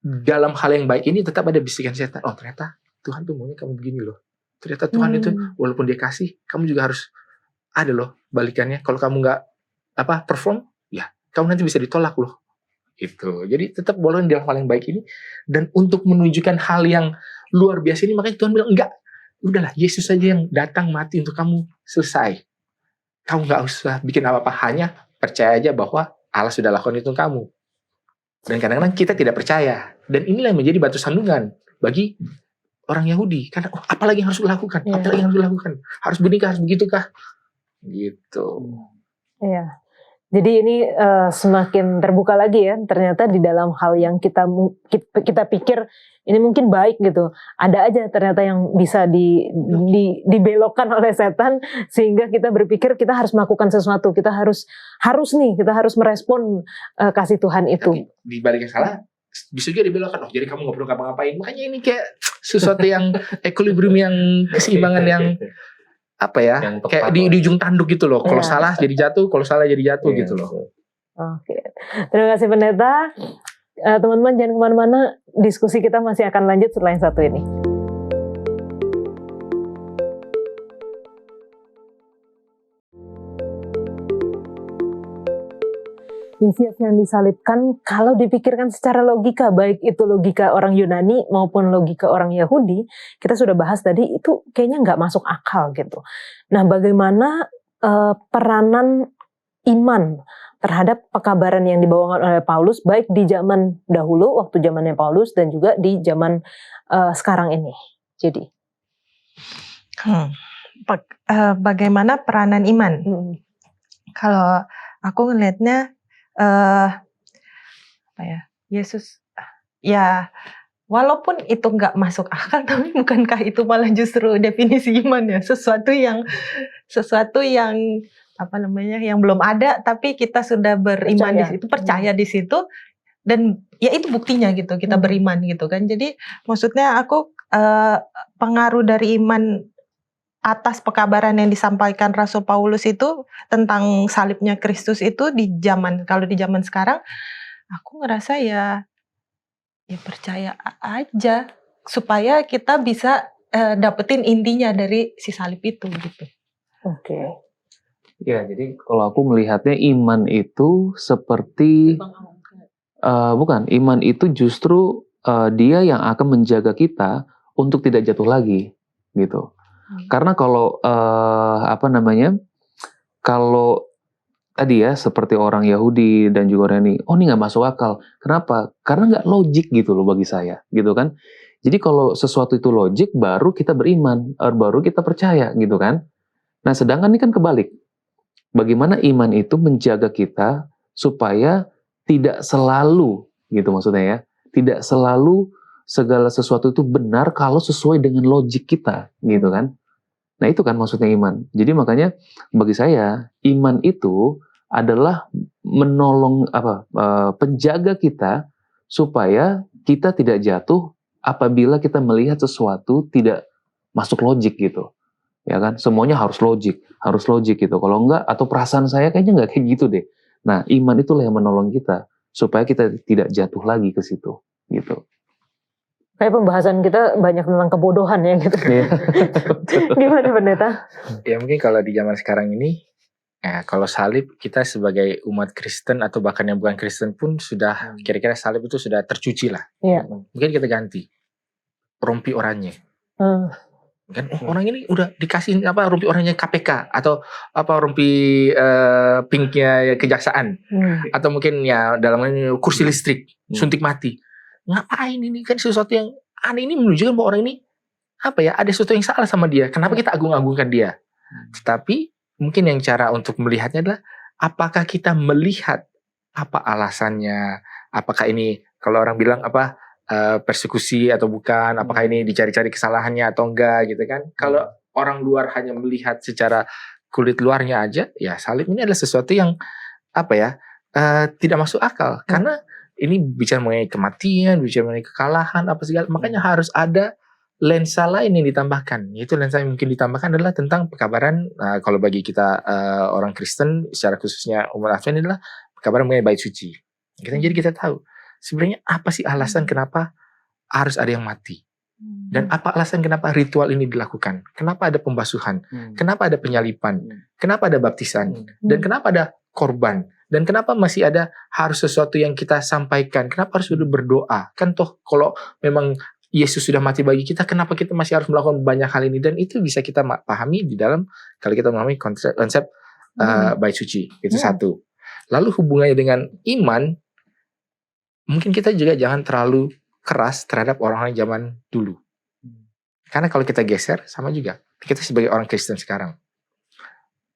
dalam hal yang baik ini tetap ada bisikan setan. Ternyata Tuhan tuh maunya kamu begini loh. Ternyata Tuhan itu walaupun dia kasih, kamu juga harus ada loh balikannya. Kalau kamu nggak perform, ya kamu nanti bisa ditolak loh. Gitu. Jadi tetap boleh dalam hal yang baik ini. Dan untuk menunjukkan hal yang luar biasa ini, makanya Tuhan bilang enggak. Udahlah, Yesus saja yang datang mati untuk kamu, selesai. Kamu gak usah bikin apa-apa, hanya percaya aja bahwa Allah sudah lakukan itu untuk kamu. Dan kadang-kadang kita tidak percaya. Dan inilah yang menjadi batu sandungan bagi orang Yahudi. Karena apalagi yang harus dilakukan? Apalagi yang harus dilakukan? Harus begini, harus begitu kah? Gitu. Iya. Jadi ini semakin terbuka lagi ya. Ternyata di dalam hal yang kita pikir ini mungkin baik gitu, ada aja ternyata yang bisa dibelokkan oleh setan sehingga kita berpikir kita harus melakukan sesuatu, kita harus merespon kasih Tuhan itu. Di balik yang salah bisa juga dibelokkan. Jadi kamu nggak perlu ngapa-ngapain. Makanya ini kayak sesuatu yang equilibrium, yang keseimbangan yang yang kayak di ujung tanduk gitu loh. Kalau salah jadi jatuh, kalau salah jadi jatuh gitu loh. Oke, terima kasih pendeta. Teman-teman jangan kemana-mana, diskusi kita masih akan lanjut setelah yang satu ini. Mesias yang disalibkan, kalau dipikirkan secara logika, baik itu logika orang Yunani maupun logika orang Yahudi, kita sudah bahas tadi, itu kayaknya nggak masuk akal gitu. Nah, bagaimana peranan iman terhadap pekabaran yang dibawakan oleh Paulus, baik di zaman dahulu, waktu zamannya Paulus, dan juga di zaman sekarang ini. Jadi, bagaimana peranan iman? Kalau aku ngelihatnya, Yesus, ya walaupun itu nggak masuk akal, tapi bukankah itu malah justru definisi iman ya? Sesuatu yang yang belum ada, tapi kita sudah beriman di situ, percaya di situ, dan ya itu buktinya gitu, kita beriman gitu kan. Jadi maksudnya aku pengaruh dari iman atas pekabaran yang disampaikan Rasul Paulus itu tentang salibnya Kristus itu kalau di zaman sekarang, aku ngerasa ya percaya aja supaya kita bisa dapetin intinya dari si salib itu gitu. Oke. Ya, jadi kalau aku melihatnya iman itu seperti bukan, iman itu justru dia yang akan menjaga kita untuk tidak jatuh lagi, gitu. Karena kalau kalau tadi ya seperti orang Yahudi dan juga orang ini, ini nggak masuk akal. Kenapa? Karena nggak logik gitu loh bagi saya, gitu kan? Jadi kalau sesuatu itu logik, baru kita beriman, baru kita percaya, gitu kan? Nah, sedangkan ini kan kebalik. Bagaimana iman itu menjaga kita supaya tidak selalu, gitu maksudnya ya, tidak selalu segala sesuatu itu benar kalau sesuai dengan logik kita, gitu kan? Nah, itu kan maksudnya iman. Jadi makanya bagi saya iman itu adalah menolong penjaga kita supaya kita tidak jatuh apabila kita melihat sesuatu tidak masuk logik gitu. Ya kan? Semuanya harus logik gitu. Kalau enggak, atau perasaan saya kayaknya enggak kayak gitu deh. Nah, iman itulah yang menolong kita supaya kita tidak jatuh lagi ke situ, gitu. Kayak pembahasan kita banyak tentang kebodohan ya gitu. Gimana Pendeta? Ya mungkin kalau di zaman sekarang ini, kalau salib kita sebagai umat Kristen atau bahkan yang bukan Kristen pun sudah kira-kira salib itu sudah tercuci lah. Iya. Mungkin kita ganti rompi oranye. Kan orang ini udah dikasih rompi oranye KPK atau rompi pinknya kejaksaan atau mungkin ya dalam ini kursi listrik suntik mati. Ngapain ini kan sesuatu yang aneh, ini menunjukkan bahwa orang ini ada sesuatu yang salah sama dia. Kenapa kita agung-agungkan dia? Tetapi mungkin yang cara untuk melihatnya adalah apakah kita melihat apa alasannya? Apakah ini kalau orang bilang persekusi atau bukan, apakah ini dicari-cari kesalahannya atau enggak gitu kan. Kalau orang luar hanya melihat secara kulit luarnya aja, ya salib ini adalah sesuatu yang tidak masuk akal. Karena ini bicara mengenai kematian, bicara mengenai kekalahan, apa segala. Makanya harus ada lensa lain yang ditambahkan. Yaitu lensa yang mungkin ditambahkan adalah tentang pekabaran, kalau bagi kita orang Kristen, secara khususnya umat Advent, adalah pekabaran mengenai bait suci. Jadi kita tahu sebenarnya apa sih alasan kenapa harus ada yang mati? Dan apa alasan kenapa ritual ini dilakukan? Kenapa ada pembasuhan? Kenapa ada penyalipan? Kenapa ada baptisan? Dan kenapa ada korban? Dan kenapa masih ada harus sesuatu yang kita sampaikan? Kenapa harus berdoa? Kan toh kalau memang Yesus sudah mati bagi kita, kenapa kita masih harus melakukan banyak hal ini? Dan itu bisa kita pahami di dalam, kalau kita memahami konsep bait suci. Itu satu. Lalu hubungannya dengan iman, mungkin kita juga jangan terlalu keras terhadap orang-orang zaman dulu. Karena kalau kita geser, sama juga. Kita sebagai orang Kristen sekarang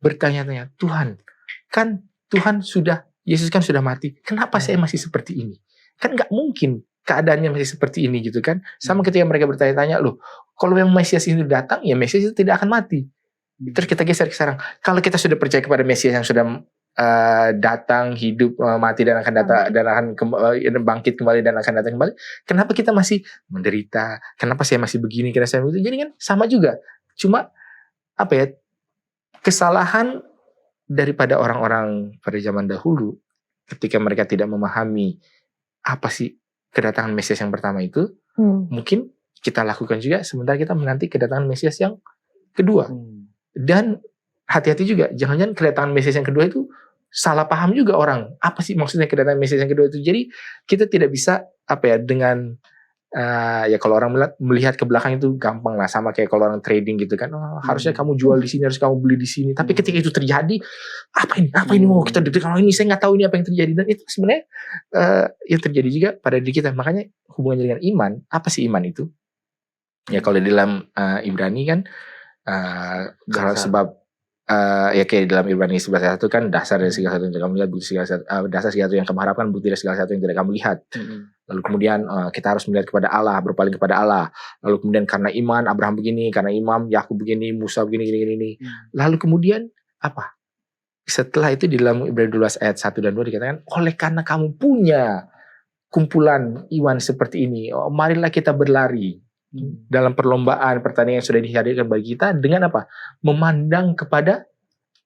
bertanya-tanya, Yesus kan sudah mati. Kenapa saya masih seperti ini? Kan gak mungkin keadaannya masih seperti ini gitu kan. Sama ketika mereka bertanya-tanya, loh, kalau yang Mesias ini datang, ya Mesias itu tidak akan mati. Terus kita geser ke sekarang. Kalau kita sudah percaya kepada Mesias yang sudah datang, hidup, mati dan akan datang dan akan bangkit kembali dan akan datang kembali, kenapa kita masih menderita? Kenapa saya masih begini? Kenapa saya begitu? Jadi kan sama juga. Cuma kesalahan daripada orang-orang pada zaman dahulu ketika mereka tidak memahami apa sih kedatangan Mesias yang pertama itu, mungkin kita lakukan juga sementara kita menanti kedatangan Mesias yang kedua. Dan hati-hati juga, jangan-jangan kedatangan Mesias yang kedua itu salah paham juga orang. Apa sih maksudnya kedatangan Mesias yang kedua itu? Jadi kita tidak bisa dengan kalau orang melihat ke belakang itu gampang lah, sama kayak kalau orang trading gitu kan, harusnya kamu jual di sini, harus kamu beli di sini. Tapi ketika itu terjadi, apa ini mau kita dibeli, kalau ini saya nggak tahu ini apa yang terjadi. Dan itu sebenarnya yang terjadi juga pada diri kita. Makanya hubungannya dengan iman, apa sih iman itu? Ya kalau di dalam Ibrani kan, kalau sebab ya kayak dalam Ibrani 11:1 kan, dasar dari segala sesuatu yang kamu lihat, bukti segala dasar segala sesuatu yang kamu harapkan, bukti dari segala sesuatu yang tidak kamu lihat. Lalu kemudian kita harus melihat kepada Allah, berpaling kepada Allah. Lalu kemudian karena iman Abraham begini, karena iman Yakub begini, Musa begini, gini. Lalu kemudian apa? Setelah itu di dalam Ibrani 12 ayat 1 dan 2 dikatakan, oleh karena kamu punya kumpulan iman seperti ini, marilah kita berlari dalam perlombaan pertandingan yang sudah dihadirkan bagi kita dengan apa? Memandang kepada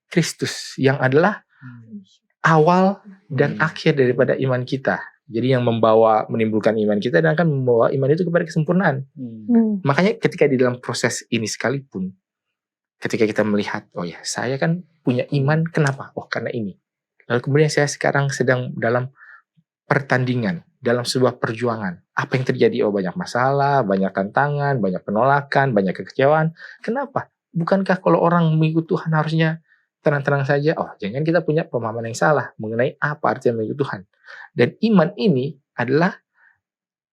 Kristus yang adalah awal dan akhir daripada iman kita. Jadi yang menimbulkan iman kita dan akan membawa iman itu kepada kesempurnaan. Makanya ketika di dalam proses ini sekalipun, ketika kita melihat, oh ya saya kan punya iman, kenapa? Oh karena ini. Lalu kemudian saya sekarang sedang dalam pertandingan, dalam sebuah perjuangan. Apa yang terjadi? Oh banyak masalah, banyak tantangan, banyak penolakan, banyak kekecewaan. Kenapa? Bukankah kalau orang mengikut Tuhan harusnya tenang-tenang saja? Oh jangan kita punya pemahaman yang salah mengenai apa artinya mengikut Tuhan. Dan iman ini adalah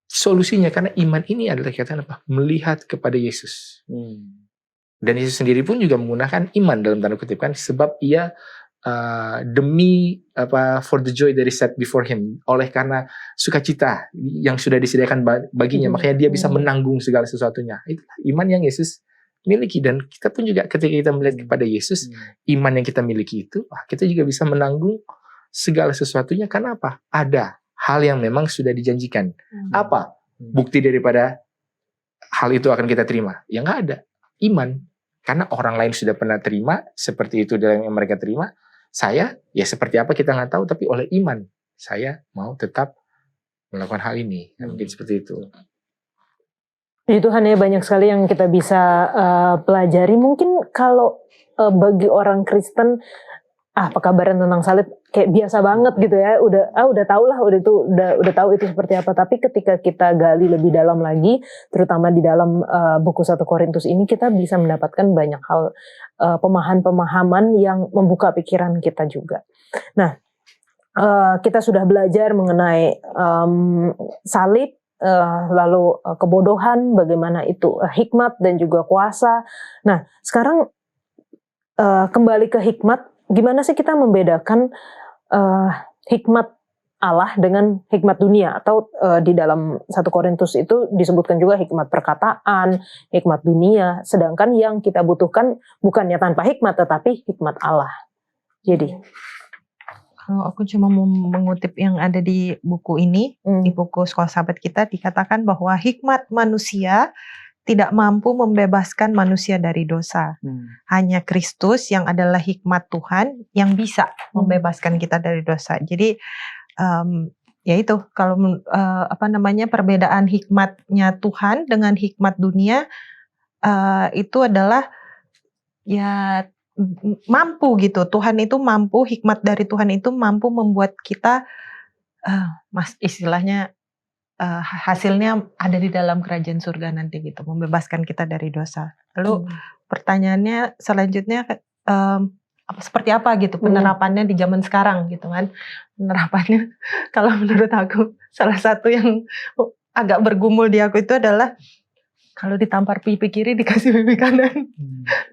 solusinya, karena iman ini adalah katakan apa? Melihat kepada Yesus. Dan Yesus sendiri pun juga menggunakan iman dalam tanda kutip kan, sebab ia demi for the joy that is set before him, oleh karena sukacita yang sudah disediakan baginya, makanya dia bisa menanggung segala sesuatunya. Itulah iman yang Yesus miliki, dan kita pun juga ketika kita melihat kepada Yesus, iman yang kita miliki itu, kita juga bisa menanggung segala sesuatunya. Karena apa? Ada hal yang memang sudah dijanjikan. Apa bukti daripada hal itu akan kita terima? Ya nggak ada. Iman. Karena orang lain sudah pernah terima seperti itu yang mereka terima. Saya ya seperti apa kita nggak tahu, tapi oleh iman saya mau tetap melakukan hal ini. Mungkin seperti itu. Jadi Tuhan ya, banyak sekali yang kita bisa pelajari. Mungkin kalau bagi orang Kristen, pekabaran tentang salib kayak biasa banget gitu ya, udah tahu lah, udah tahu itu seperti apa. Tapi ketika kita gali lebih dalam lagi, terutama di dalam buku 1 Korintus ini, kita bisa mendapatkan banyak hal, pemahaman yang membuka pikiran kita juga. Nah, kita sudah belajar mengenai salib, lalu kebodohan, bagaimana itu hikmat dan juga kuasa. Nah, sekarang kembali ke hikmat. Gimana sih kita membedakan hikmat Allah dengan hikmat dunia? Atau di dalam 1 Korintus itu disebutkan juga hikmat perkataan, hikmat dunia. Sedangkan yang kita butuhkan bukannya tanpa hikmat, tetapi hikmat Allah. Jadi, kalau aku cuma mau mengutip yang ada di buku ini, di buku Sekolah Sahabat kita, dikatakan bahwa hikmat manusia tidak mampu membebaskan manusia dari dosa. Hanya Kristus yang adalah hikmat Tuhan yang bisa membebaskan kita dari dosa. Jadi ya itu, kalau perbedaan hikmatnya Tuhan dengan hikmat dunia itu adalah ya mampu gitu. Tuhan itu mampu, hikmat dari Tuhan itu mampu membuat kita istilahnya hasilnya ada di dalam kerajaan surga nanti gitu, membebaskan kita dari dosa. Lalu pertanyaannya selanjutnya seperti apa gitu penerapannya di zaman sekarang gitu kan? Penerapannya kalau menurut aku salah satu yang agak bergumul di aku itu adalah kalau ditampar pipi kiri dikasih pipi kanan.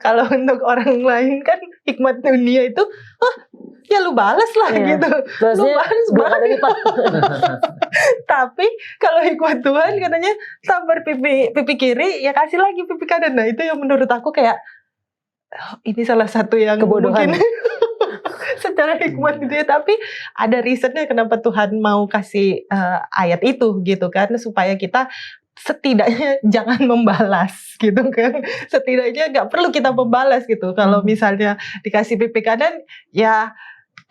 Kalau untuk orang lain kan hikmat dunia itu, ya lu balas lah gitu. Lu balas banget. Tapi kalau hikmat Tuhan katanya tampar pipi kiri, ya kasih lagi pipi kanan. Nah itu yang menurut aku kayak, ini salah satu yang kebodohan. Mungkin secara hikmat dia, tapi ada risetnya kenapa Tuhan mau kasih ayat itu gitu kan, supaya kita setidaknya jangan membalas gitu kan, setidaknya nggak perlu kita membalas gitu. Kalau misalnya dikasih pipi kanan, ya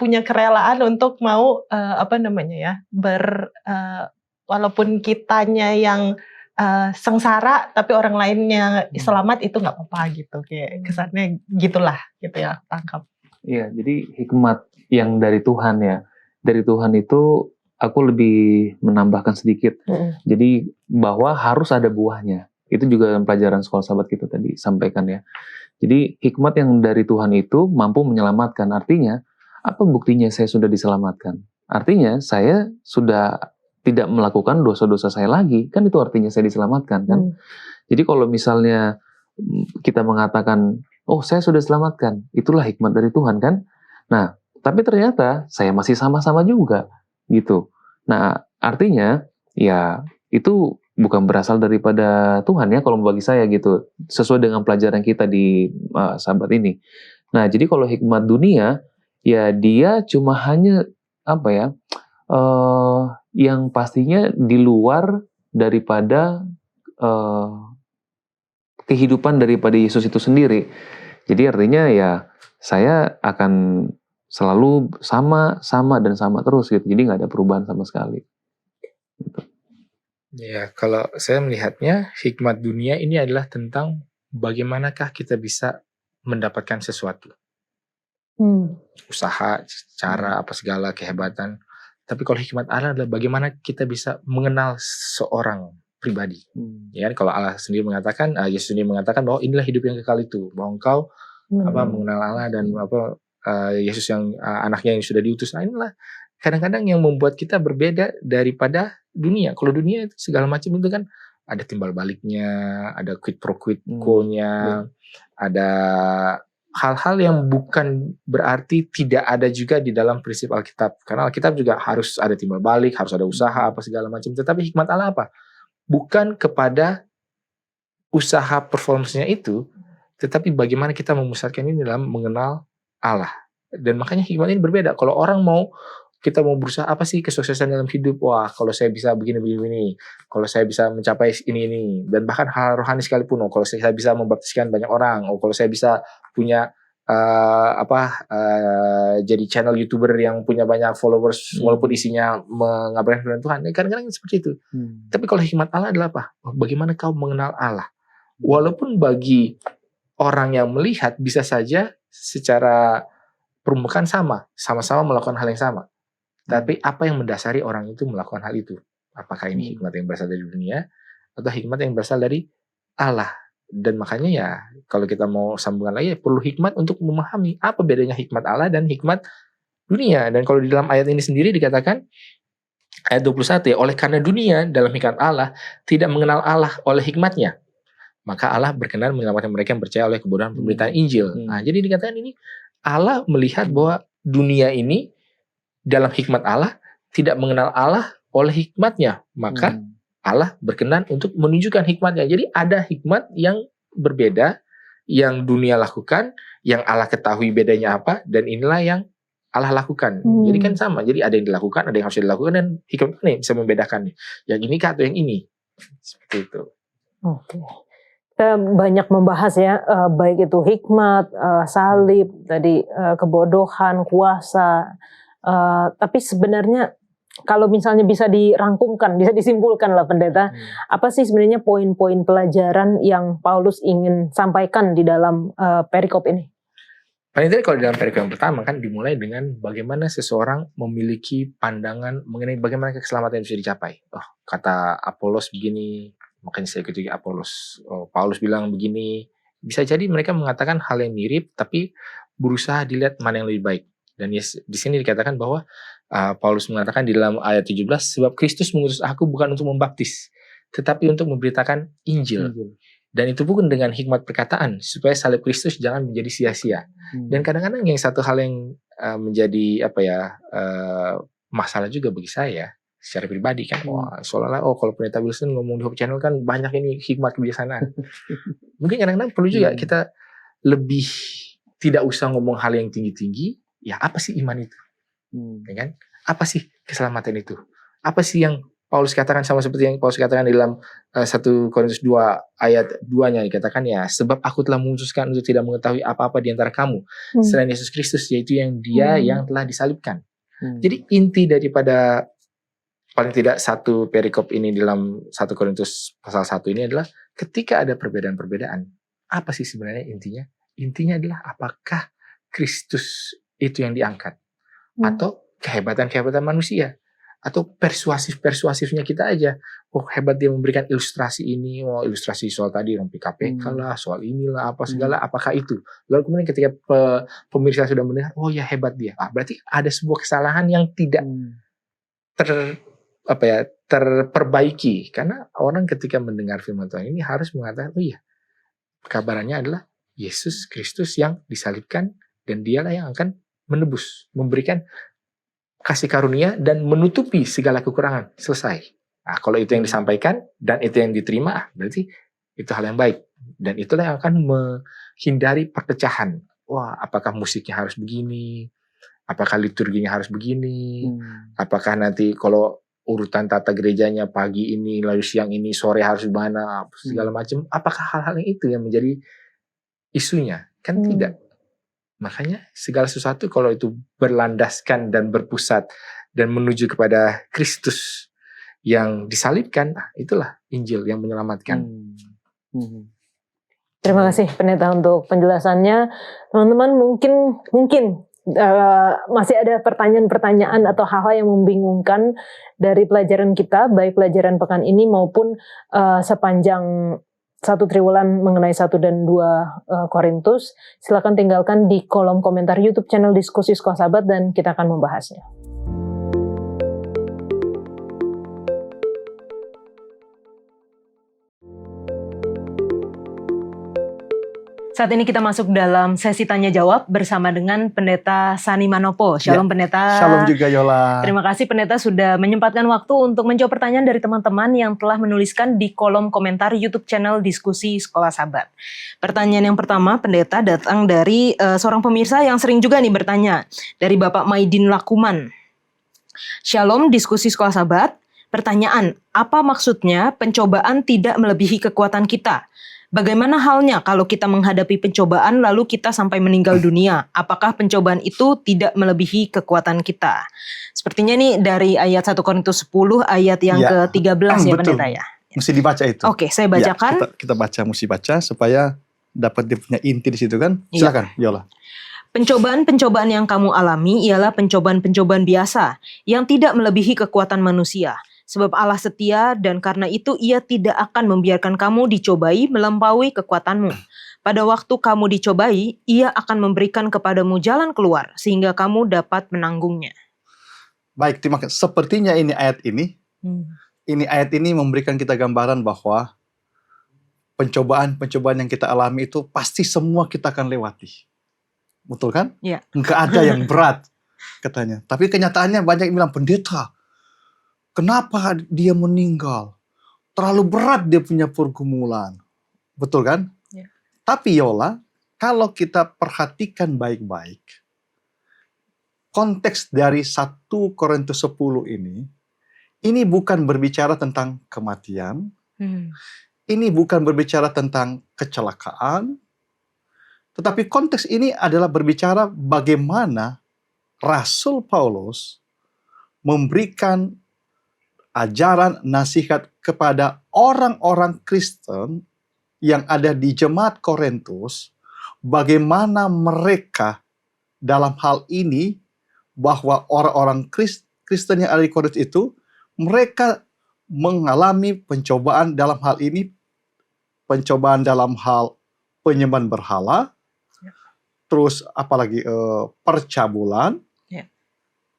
punya kerelaan untuk mau walaupun kitanya yang sengsara tapi orang lainnya selamat, itu nggak apa-apa gitu, kayak kesannya gitulah gitu ya, tangkap. Iya, jadi hikmat yang dari Tuhan ya, dari Tuhan itu aku lebih menambahkan sedikit. Jadi bahwa harus ada buahnya. Itu juga dalam pelajaran Sekolah Sahabat kita tadi sampaikan ya. Jadi hikmat yang dari Tuhan itu mampu menyelamatkan. Artinya, apa buktinya saya sudah diselamatkan? Artinya saya sudah tidak melakukan dosa-dosa saya lagi. Kan itu artinya saya diselamatkan kan. Jadi kalau misalnya kita mengatakan, oh saya sudah diselamatkan, itulah hikmat dari Tuhan kan. Nah, tapi ternyata saya masih sama-sama juga gitu. Nah, artinya ya itu bukan berasal daripada Tuhan ya kalau bagi saya gitu, sesuai dengan pelajaran kita di sahabat ini. Nah, jadi kalau hikmat dunia ya dia cuma hanya yang pastinya di luar daripada kehidupan daripada Yesus itu sendiri. Jadi artinya ya saya akan selalu sama dan sama terus gitu. Jadi nggak ada perubahan sama sekali. Ya, kalau saya melihatnya hikmat dunia ini adalah tentang bagaimanakah kita bisa mendapatkan sesuatu. Usaha, cara, apa segala, kehebatan. Tapi kalau hikmat Allah adalah bagaimana kita bisa mengenal seorang pribadi. Ya kan, kalau Allah sendiri mengatakan, Yesus sendiri mengatakan bahwa inilah hidup yang kekal itu, bahwa engkau mengenal Allah dan Yesus yang anaknya yang sudah diutus. Nah, inilah kadang-kadang yang membuat kita berbeda daripada dunia. Kalau dunia itu segala macam itu kan ada timbal baliknya, ada quid pro quid quo-nya, ada hal-hal yang bukan berarti tidak ada juga di dalam prinsip Alkitab. Karena Alkitab juga harus ada timbal balik, harus ada usaha apa segala macam. Tetapi hikmat Allah apa? Bukan kepada usaha performance-nya itu, tetapi bagaimana kita memusatkan ini dalam mengenal Allah. Dan makanya hikmat ini berbeda. Kalau orang kita mau berusaha apa sih kesuksesan dalam hidup? Wah, kalau saya bisa begini. Kalau saya bisa mencapai ini. Dan bahkan hal rohani sekalipun. Kalau saya bisa membaptiskan banyak orang. Kalau saya bisa punya jadi channel YouTuber yang punya banyak followers walaupun isinya mengabarkan firman Tuhan. Kadang-kadang seperti itu. Tapi kalau hikmat Allah adalah apa? Bagaimana kau mengenal Allah? Walaupun bagi orang yang melihat bisa saja secara permukaan sama-sama melakukan hal yang sama. Tapi apa yang mendasari orang itu melakukan hal itu? Apakah ini hikmat yang berasal dari dunia atau hikmat yang berasal dari Allah? Dan makanya ya kalau kita mau sambungan lagi perlu hikmat untuk memahami apa bedanya hikmat Allah dan hikmat dunia. Dan kalau di dalam ayat ini sendiri dikatakan ayat 21 ya, oleh karena dunia dalam hikmat Allah tidak mengenal Allah oleh hikmatnya, maka Allah berkenan menyelamatkan mereka yang percaya oleh kebodohan pemberitaan Injil. Nah, jadi dikatakan ini Allah melihat bahwa dunia ini dalam hikmat Allah tidak mengenal Allah oleh hikmatnya, maka Allah berkenan untuk menunjukkan hikmatnya. Jadi ada hikmat yang berbeda yang dunia lakukan, yang Allah ketahui bedanya apa, dan inilah yang Allah lakukan. Jadi kan sama. Jadi ada yang dilakukan, ada yang harus dilakukan, dan hikmat ini bisa membedakannya. Yang ini kah atau yang ini? Seperti itu. Oke. Kita banyak membahas ya, baik itu hikmat, salib, tadi kebodohan, kuasa. Tapi sebenarnya kalau misalnya bisa dirangkumkan, bisa disimpulkan lah pendeta, apa sih sebenarnya poin-poin pelajaran yang Paulus ingin sampaikan di dalam perikop ini? Paling tidak kalau di dalam perikop yang pertama kan dimulai dengan bagaimana seseorang memiliki pandangan mengenai bagaimana keselamatan yang bisa dicapai. Oh, kata Apolos begini, makanya saya ikuti Apolos. Oh, Paulus bilang begini. Bisa jadi mereka mengatakan hal yang mirip, tapi berusaha dilihat mana yang lebih baik. Dan di sini dikatakan bahwa Paulus mengatakan di dalam ayat 17, sebab Kristus mengutus aku bukan untuk membaptis, tetapi untuk memberitakan Injil. Dan itu bukan dengan hikmat perkataan, supaya salib Kristus jangan menjadi sia-sia. Dan kadang-kadang yang satu hal yang menjadi masalah juga bagi saya secara pribadi kan, seolah-olah kalau Pendeta Wilson ngomong di Hope Channel kan banyak ini hikmat kebijaksanaan. Mungkin kadang-kadang perlu juga kita lebih tidak usah ngomong hal yang tinggi-tinggi. Ya apa sih iman itu? Ya kan? Apa sih keselamatan itu? Apa sih yang Paulus katakan, sama seperti yang Paulus katakan di dalam 1 Korintus 2 ayat 2-nya dikatakan ya, sebab aku telah memutuskan untuk tidak mengetahui apa-apa di antara kamu selain Yesus Kristus, yaitu yang Dia yang telah disalibkan. Jadi inti daripada paling tidak satu perikop ini dalam 1 Korintus pasal 1 ini adalah ketika ada perbedaan-perbedaan, apa sih sebenarnya intinya? Intinya adalah apakah Kristus itu yang diangkat, atau kehebatan-kehebatan manusia, atau persuasifnya kita aja. Oh, hebat dia memberikan ilustrasi ini, ilustrasi soal tadi rompi KPK lah, soal inilah apa segala, apakah itu? Lalu kemudian ketika pemirsa sudah mendengar, oh ya hebat dia, berarti ada sebuah kesalahan yang tidak terperbaiki. Karena orang ketika mendengar firman Tuhan ini harus mengatakan, oh iya, kabarannya adalah Yesus Kristus yang disalibkan, dan dialah yang akan menebus, memberikan kasih karunia dan menutupi segala kekurangan. Selesai. Nah, kalau itu yang disampaikan dan itu yang diterima, berarti itu hal yang baik. Dan itulah yang akan menghindari perpecahan. Wah, apakah musiknya harus begini? Apakah liturginya harus begini? Apakah nanti kalau urutan tata gerejanya pagi ini, lalu siang ini, sore harus mana? Segala macam. Apakah hal-hal itu yang menjadi isunya? Kan tidak. Makanya segala sesuatu kalau itu berlandaskan dan berpusat dan menuju kepada Kristus yang disalibkan, nah, itulah Injil yang menyelamatkan. Terima kasih Pendeta untuk penjelasannya. Teman-teman mungkin masih ada pertanyaan-pertanyaan atau hal-hal yang membingungkan dari pelajaran kita, baik pelajaran pekan ini maupun sepanjang satu triwulan mengenai 1 dan 2 Korintus. Silakan tinggalkan di kolom komentar YouTube channel Diskusi Sekolah Sahabat dan kita akan membahasnya. Saat ini kita masuk dalam sesi tanya jawab bersama dengan Pendeta Sani Manopo. Shalom Pendeta. Shalom juga Yola. Terima kasih Pendeta sudah menyempatkan waktu untuk menjawab pertanyaan dari teman-teman yang telah menuliskan di kolom komentar YouTube channel Diskusi Sekolah Sahabat. Pertanyaan yang pertama Pendeta datang dari seorang pemirsa yang sering juga nih bertanya, dari Bapak Maidin Lakuman. Shalom Diskusi Sekolah Sahabat. Pertanyaan, apa maksudnya pencobaan tidak melebihi kekuatan kita? Bagaimana halnya kalau kita menghadapi pencobaan lalu kita sampai meninggal dunia? Apakah pencobaan itu tidak melebihi kekuatan kita? Sepertinya nih dari ayat 1 Korintus 10 ayat yang ke-13 ya betul. Pendeta ya. Mesti dibaca itu. Oke, saya bacakan. Ya, kita baca, mesti baca supaya dapat dia punya inti di situ kan. Silakan, Yola. Pencobaan-pencobaan yang kamu alami ialah pencobaan-pencobaan biasa yang tidak melebihi kekuatan manusia. Sebab Allah setia dan karena itu Ia tidak akan membiarkan kamu dicobai melampaui kekuatanmu. Pada waktu kamu dicobai, Ia akan memberikan kepadamu jalan keluar sehingga kamu dapat menanggungnya. Baik, terima kasih. Sepertinya ini ayat ini memberikan kita gambaran bahwa pencobaan-pencobaan yang kita alami itu pasti semua kita akan lewati. Betul kan? Iya. Nggak ada yang berat katanya. Tapi kenyataannya banyak yang bilang, pendeta, kenapa dia meninggal? Terlalu berat dia punya pergumulan. Betul kan? Ya. Tapi Yola, kalau kita perhatikan baik-baik, konteks dari 1 Korintus 10 ini bukan berbicara tentang kematian, ini bukan berbicara tentang kecelakaan, tetapi konteks ini adalah berbicara bagaimana Rasul Paulus memberikan ajaran nasihat kepada orang-orang Kristen yang ada di jemaat Korintus, bagaimana mereka dalam hal ini, bahwa orang-orang Kristen yang ada di Korintus itu, mereka mengalami pencobaan dalam hal ini, pencobaan dalam hal penyembahan berhala, terus apalagi percabulan,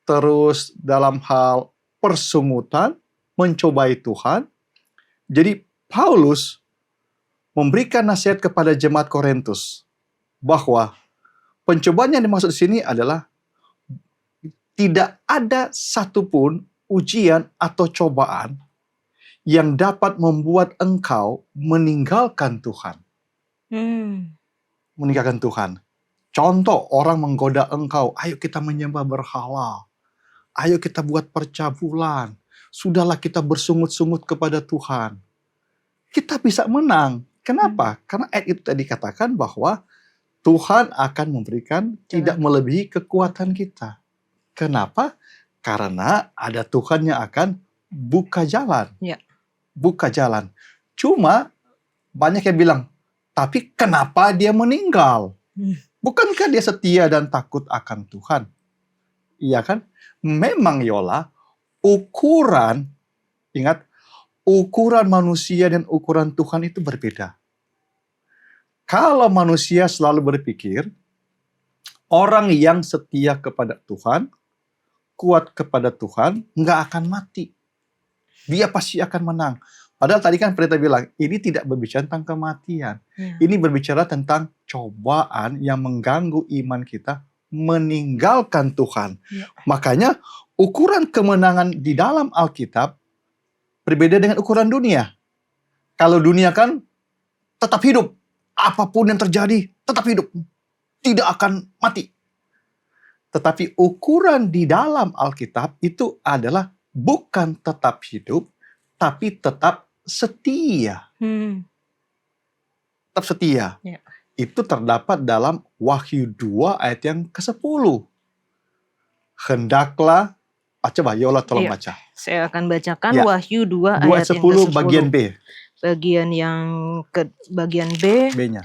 terus dalam hal persungutan, mencobai Tuhan. Jadi Paulus memberikan nasihat kepada jemaat Korintus bahwa pencobaan yang dimaksud di sini adalah tidak ada satupun ujian atau cobaan yang dapat membuat engkau meninggalkan Tuhan. Meninggalkan Tuhan. Contoh, orang menggoda engkau, ayo kita menyembah berhala, ayo kita buat percabulan, sudahlah kita bersungut-sungut kepada Tuhan. Kita bisa menang. Kenapa? Karena ayat itu tadi katakan bahwa Tuhan akan memberikan tidak melebihi kekuatan kita. Kenapa? Karena ada Tuhan yang akan buka jalan. Buka jalan. Cuma banyak yang bilang, tapi kenapa dia meninggal? Bukankah dia setia dan takut akan Tuhan? Iya kan? Memang Yola, ukuran manusia dan ukuran Tuhan itu berbeda. Kalau manusia selalu berpikir, orang yang setia kepada Tuhan, kuat kepada Tuhan, nggak akan mati. Dia pasti akan menang. Padahal tadi kan pendeta bilang, ini tidak berbicara tentang kematian. Ini berbicara tentang cobaan yang mengganggu iman kita, meninggalkan Tuhan. Makanya ukuran kemenangan di dalam Alkitab berbeda dengan ukuran dunia. Kalau dunia kan tetap hidup. Apapun yang terjadi, tetap hidup. Tidak akan mati. Tetapi ukuran di dalam Alkitab itu adalah bukan tetap hidup, tapi tetap setia. Tetap setia. Itu terdapat dalam Wahyu 2 ayat yang ke-10. Hendaklah Coba Yola tolong Iya. baca. Saya akan bacakan Ya. Wahyu 2 2 ayat yang 10 ke-10. bagian B. Bagian B. B-nya.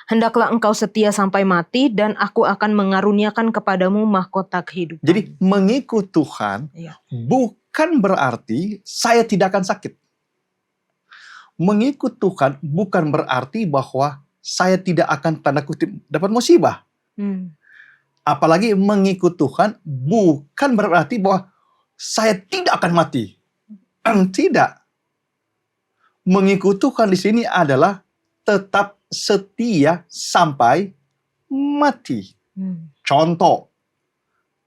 Hendaklah engkau setia sampai mati dan aku akan mengaruniakan kepadamu mahkota kehidupan. Jadi mengikut Tuhan Iya. bukan berarti saya tidak akan sakit. Mengikut Tuhan bukan berarti bahwa saya tidak akan tanda kutip dapat musibah. Apalagi mengikut Tuhan bukan berarti bahwa saya tidak akan mati. Tidak. Mengikut Tuhan di sini adalah tetap setia sampai mati. Contoh,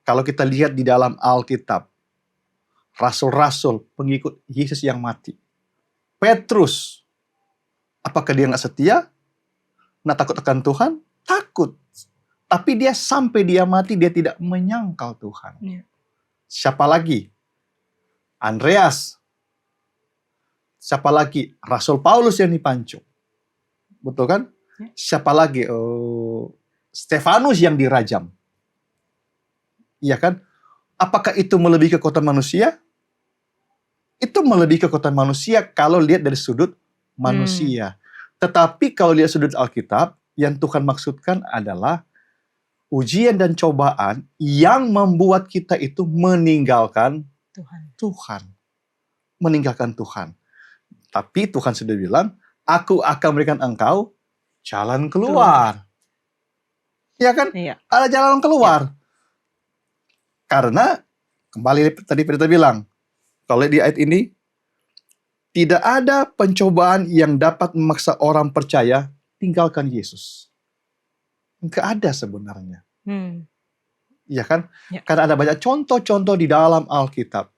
kalau kita lihat di dalam Alkitab, rasul-rasul pengikut Yesus yang mati. Petrus, apakah dia nggak setia? Nah, takut akan Tuhan? Takut. Tapi dia sampai dia mati, dia tidak menyangkal Tuhan. Iya. Siapa lagi? Andreas. Siapa lagi? Rasul Paulus yang dipancung. Betul kan? Ya. Siapa lagi? Stefanus yang dirajam. Iya kan? Apakah itu melebihi kekuatan manusia? Itu melebihi kekuatan manusia kalau lihat dari sudut manusia. Tetapi kalau lihat sudut Alkitab, yang Tuhan maksudkan adalah ujian dan cobaan yang membuat kita itu meninggalkan Tuhan. Meninggalkan Tuhan. Tapi Tuhan sudah bilang, aku akan memberikan engkau jalan keluar. Ya kan? Iya. Ada jalan keluar. Karena, kembali tadi kita bilang, kalau di ayat ini, tidak ada pencobaan yang dapat memaksa orang percaya tinggalkan Yesus. Enggak ada sebenarnya. Iya kan? Ya. Karena ada banyak contoh-contoh di dalam Alkitab.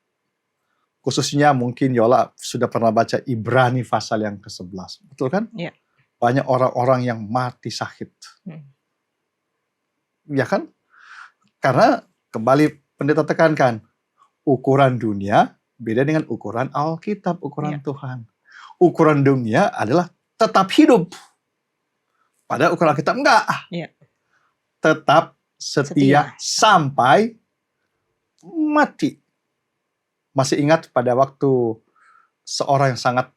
Khususnya mungkin Yola sudah pernah baca Ibrani pasal yang ke-11. Betul kan? Ya. Banyak orang-orang yang mati sakit. Iya kan? Karena kembali pendeta tekankan, ukuran dunia beda dengan ukuran Alkitab, ukuran Tuhan. Ukuran dunia adalah tetap hidup. Padahal ukuran Alkitab enggak. Ya. Tetap setia sampai mati. Masih ingat pada waktu seorang yang sangat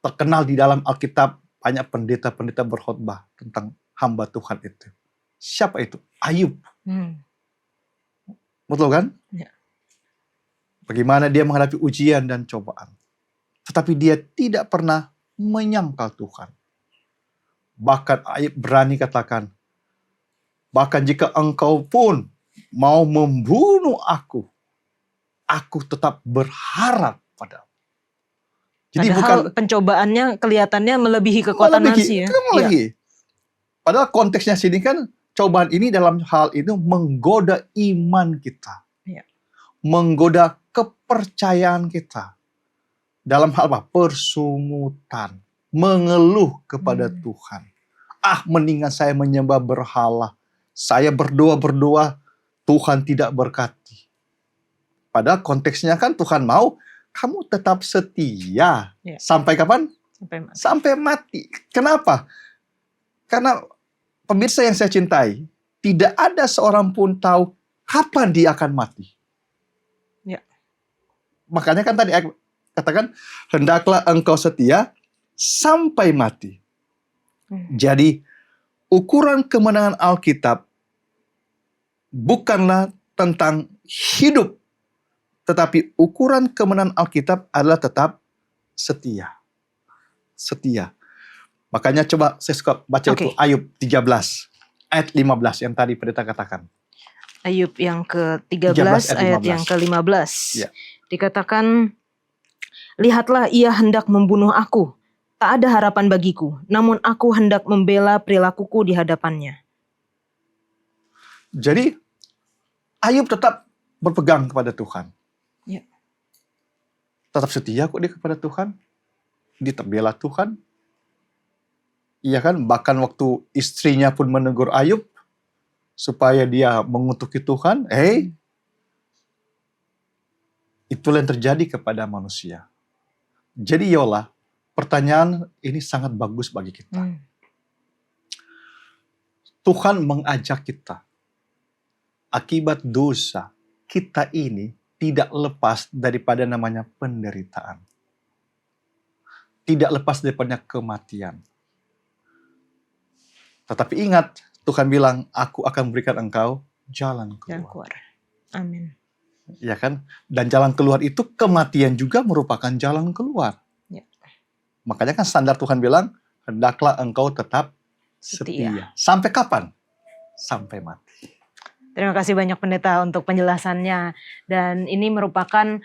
terkenal di dalam Alkitab, banyak pendeta-pendeta berkhotbah tentang hamba Tuhan itu. Siapa itu? Ayub. Betul kan? Ya. Bagaimana dia menghadapi ujian dan cobaan. Tetapi dia tidak pernah menyangkal Tuhan. Bahkan Ayub berani katakan, bahkan jika engkau pun mau membunuh aku tetap berharap padamu. Jadi Padahal pencobaannya kelihatannya melebihi kekuatan manusia. Melebihi. Padahal konteksnya sini kan, cobaan ini dalam hal itu menggoda iman kita. Ya. Menggoda kepercayaan kita. Dalam hal apa? Persungutan. Mengeluh kepada Tuhan. Mendingan saya menyembah berhala. Saya berdoa-berdoa, Tuhan tidak berkati. Padahal konteksnya kan Tuhan mau kamu tetap setia. Ya. Sampai kapan? Sampai mati. Sampai mati. Kenapa? Karena pemirsa yang saya cintai, tidak ada seorang pun tahu kapan dia akan mati. Ya. Makanya kan tadi katakan, hendaklah engkau setia sampai mati. Jadi, ukuran kemenangan Alkitab bukanlah tentang hidup, tetapi ukuran kemenangan Alkitab adalah tetap setia. Setia. Makanya coba saya suka baca itu Ayub 13 ayat 15 yang tadi pendeta katakan. Ayub yang ke-13 ayat yang ke-15. Ya. Dikatakan, lihatlah ia hendak membunuh aku. Tak ada harapan bagiku, namun aku hendak membela perilakuku di hadapannya. Jadi Ayub tetap berpegang kepada Tuhan. Ya. Tetap setia kok dia kepada Tuhan. Dia terbela Tuhan. Iya kan? Bahkan waktu istrinya pun menegur Ayub supaya dia mengutuki Tuhan. Itulah yang terjadi kepada manusia. Jadi Yola, pertanyaan ini sangat bagus bagi kita. Tuhan mengajak kita akibat dosa kita ini tidak lepas daripada namanya penderitaan. Tidak lepas daripada kematian. Tetapi ingat, Tuhan bilang, aku akan berikan engkau jalan Jalan keluar. keluar. Amin. Ya kan? Dan jalan keluar itu kematian juga merupakan jalan keluar. Ya. Makanya kan standar Tuhan bilang, hendaklah engkau tetap setia. Sampai kapan? Sampai mati. Terima kasih banyak Pendeta untuk penjelasannya. Dan ini merupakan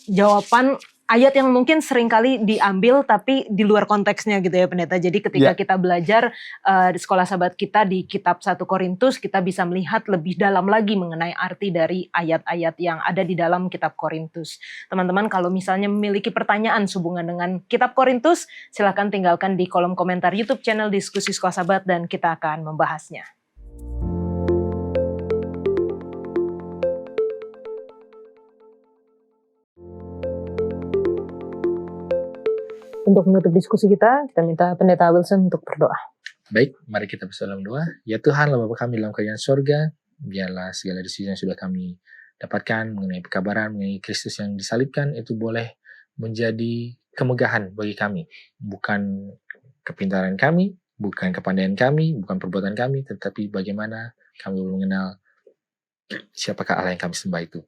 jawaban ayat yang mungkin seringkali diambil tapi di luar konteksnya gitu ya Pendeta. Jadi ketika kita belajar di sekolah sahabat kita di kitab 1 Korintus, kita bisa melihat lebih dalam lagi mengenai arti dari ayat-ayat yang ada di dalam kitab Korintus. Teman-teman kalau misalnya memiliki pertanyaan sehubungan dengan kitab Korintus, silakan tinggalkan di kolom komentar YouTube channel Diskusi Sekolah Sahabat dan kita akan membahasnya. Untuk menutup diskusi kita minta Pendeta Wilson untuk berdoa. Baik, mari kita bersama dalam doa. Ya Tuhan, Bapa kami dalam kerajaan sorga, biarlah segala decision yang sudah kami dapatkan mengenai pekabaran, mengenai Kristus yang disalibkan, itu boleh menjadi kemegahan bagi kami. Bukan kepintaran kami, bukan kepandaian kami, bukan perbuatan kami, tetapi bagaimana kami mengenal siapakah Allah yang kami sembah itu.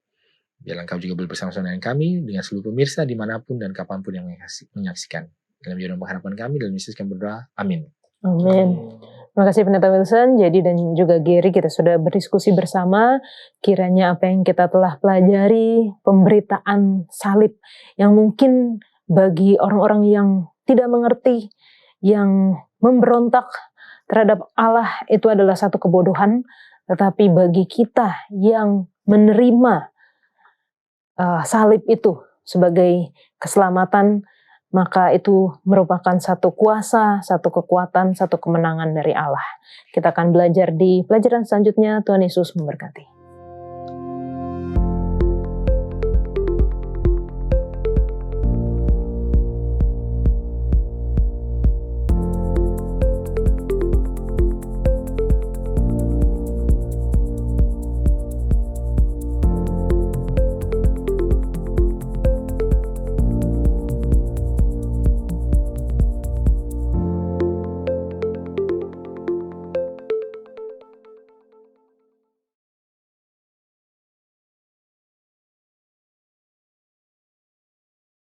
Biarlah Engkau juga boleh bersama-sama dengan kami, dengan seluruh pemirsa dimanapun dan kapanpun yang menyaksikan. Dalam jodoh pengharapan kami, dalam Yesus kami berdoa. Amin. Amin. Terima kasih Pendeta Wilson. Jadi dan juga Gary, kita sudah berdiskusi bersama. Kiranya apa yang kita telah pelajari, pemberitaan salib yang mungkin bagi orang-orang yang tidak mengerti, yang memberontak terhadap Allah itu adalah satu kebodohan. Tetapi bagi kita yang menerima salib itu sebagai keselamatan, maka itu merupakan satu kuasa, satu kekuatan, satu kemenangan dari Allah. Kita akan belajar di pelajaran selanjutnya. Tuhan Yesus memberkati.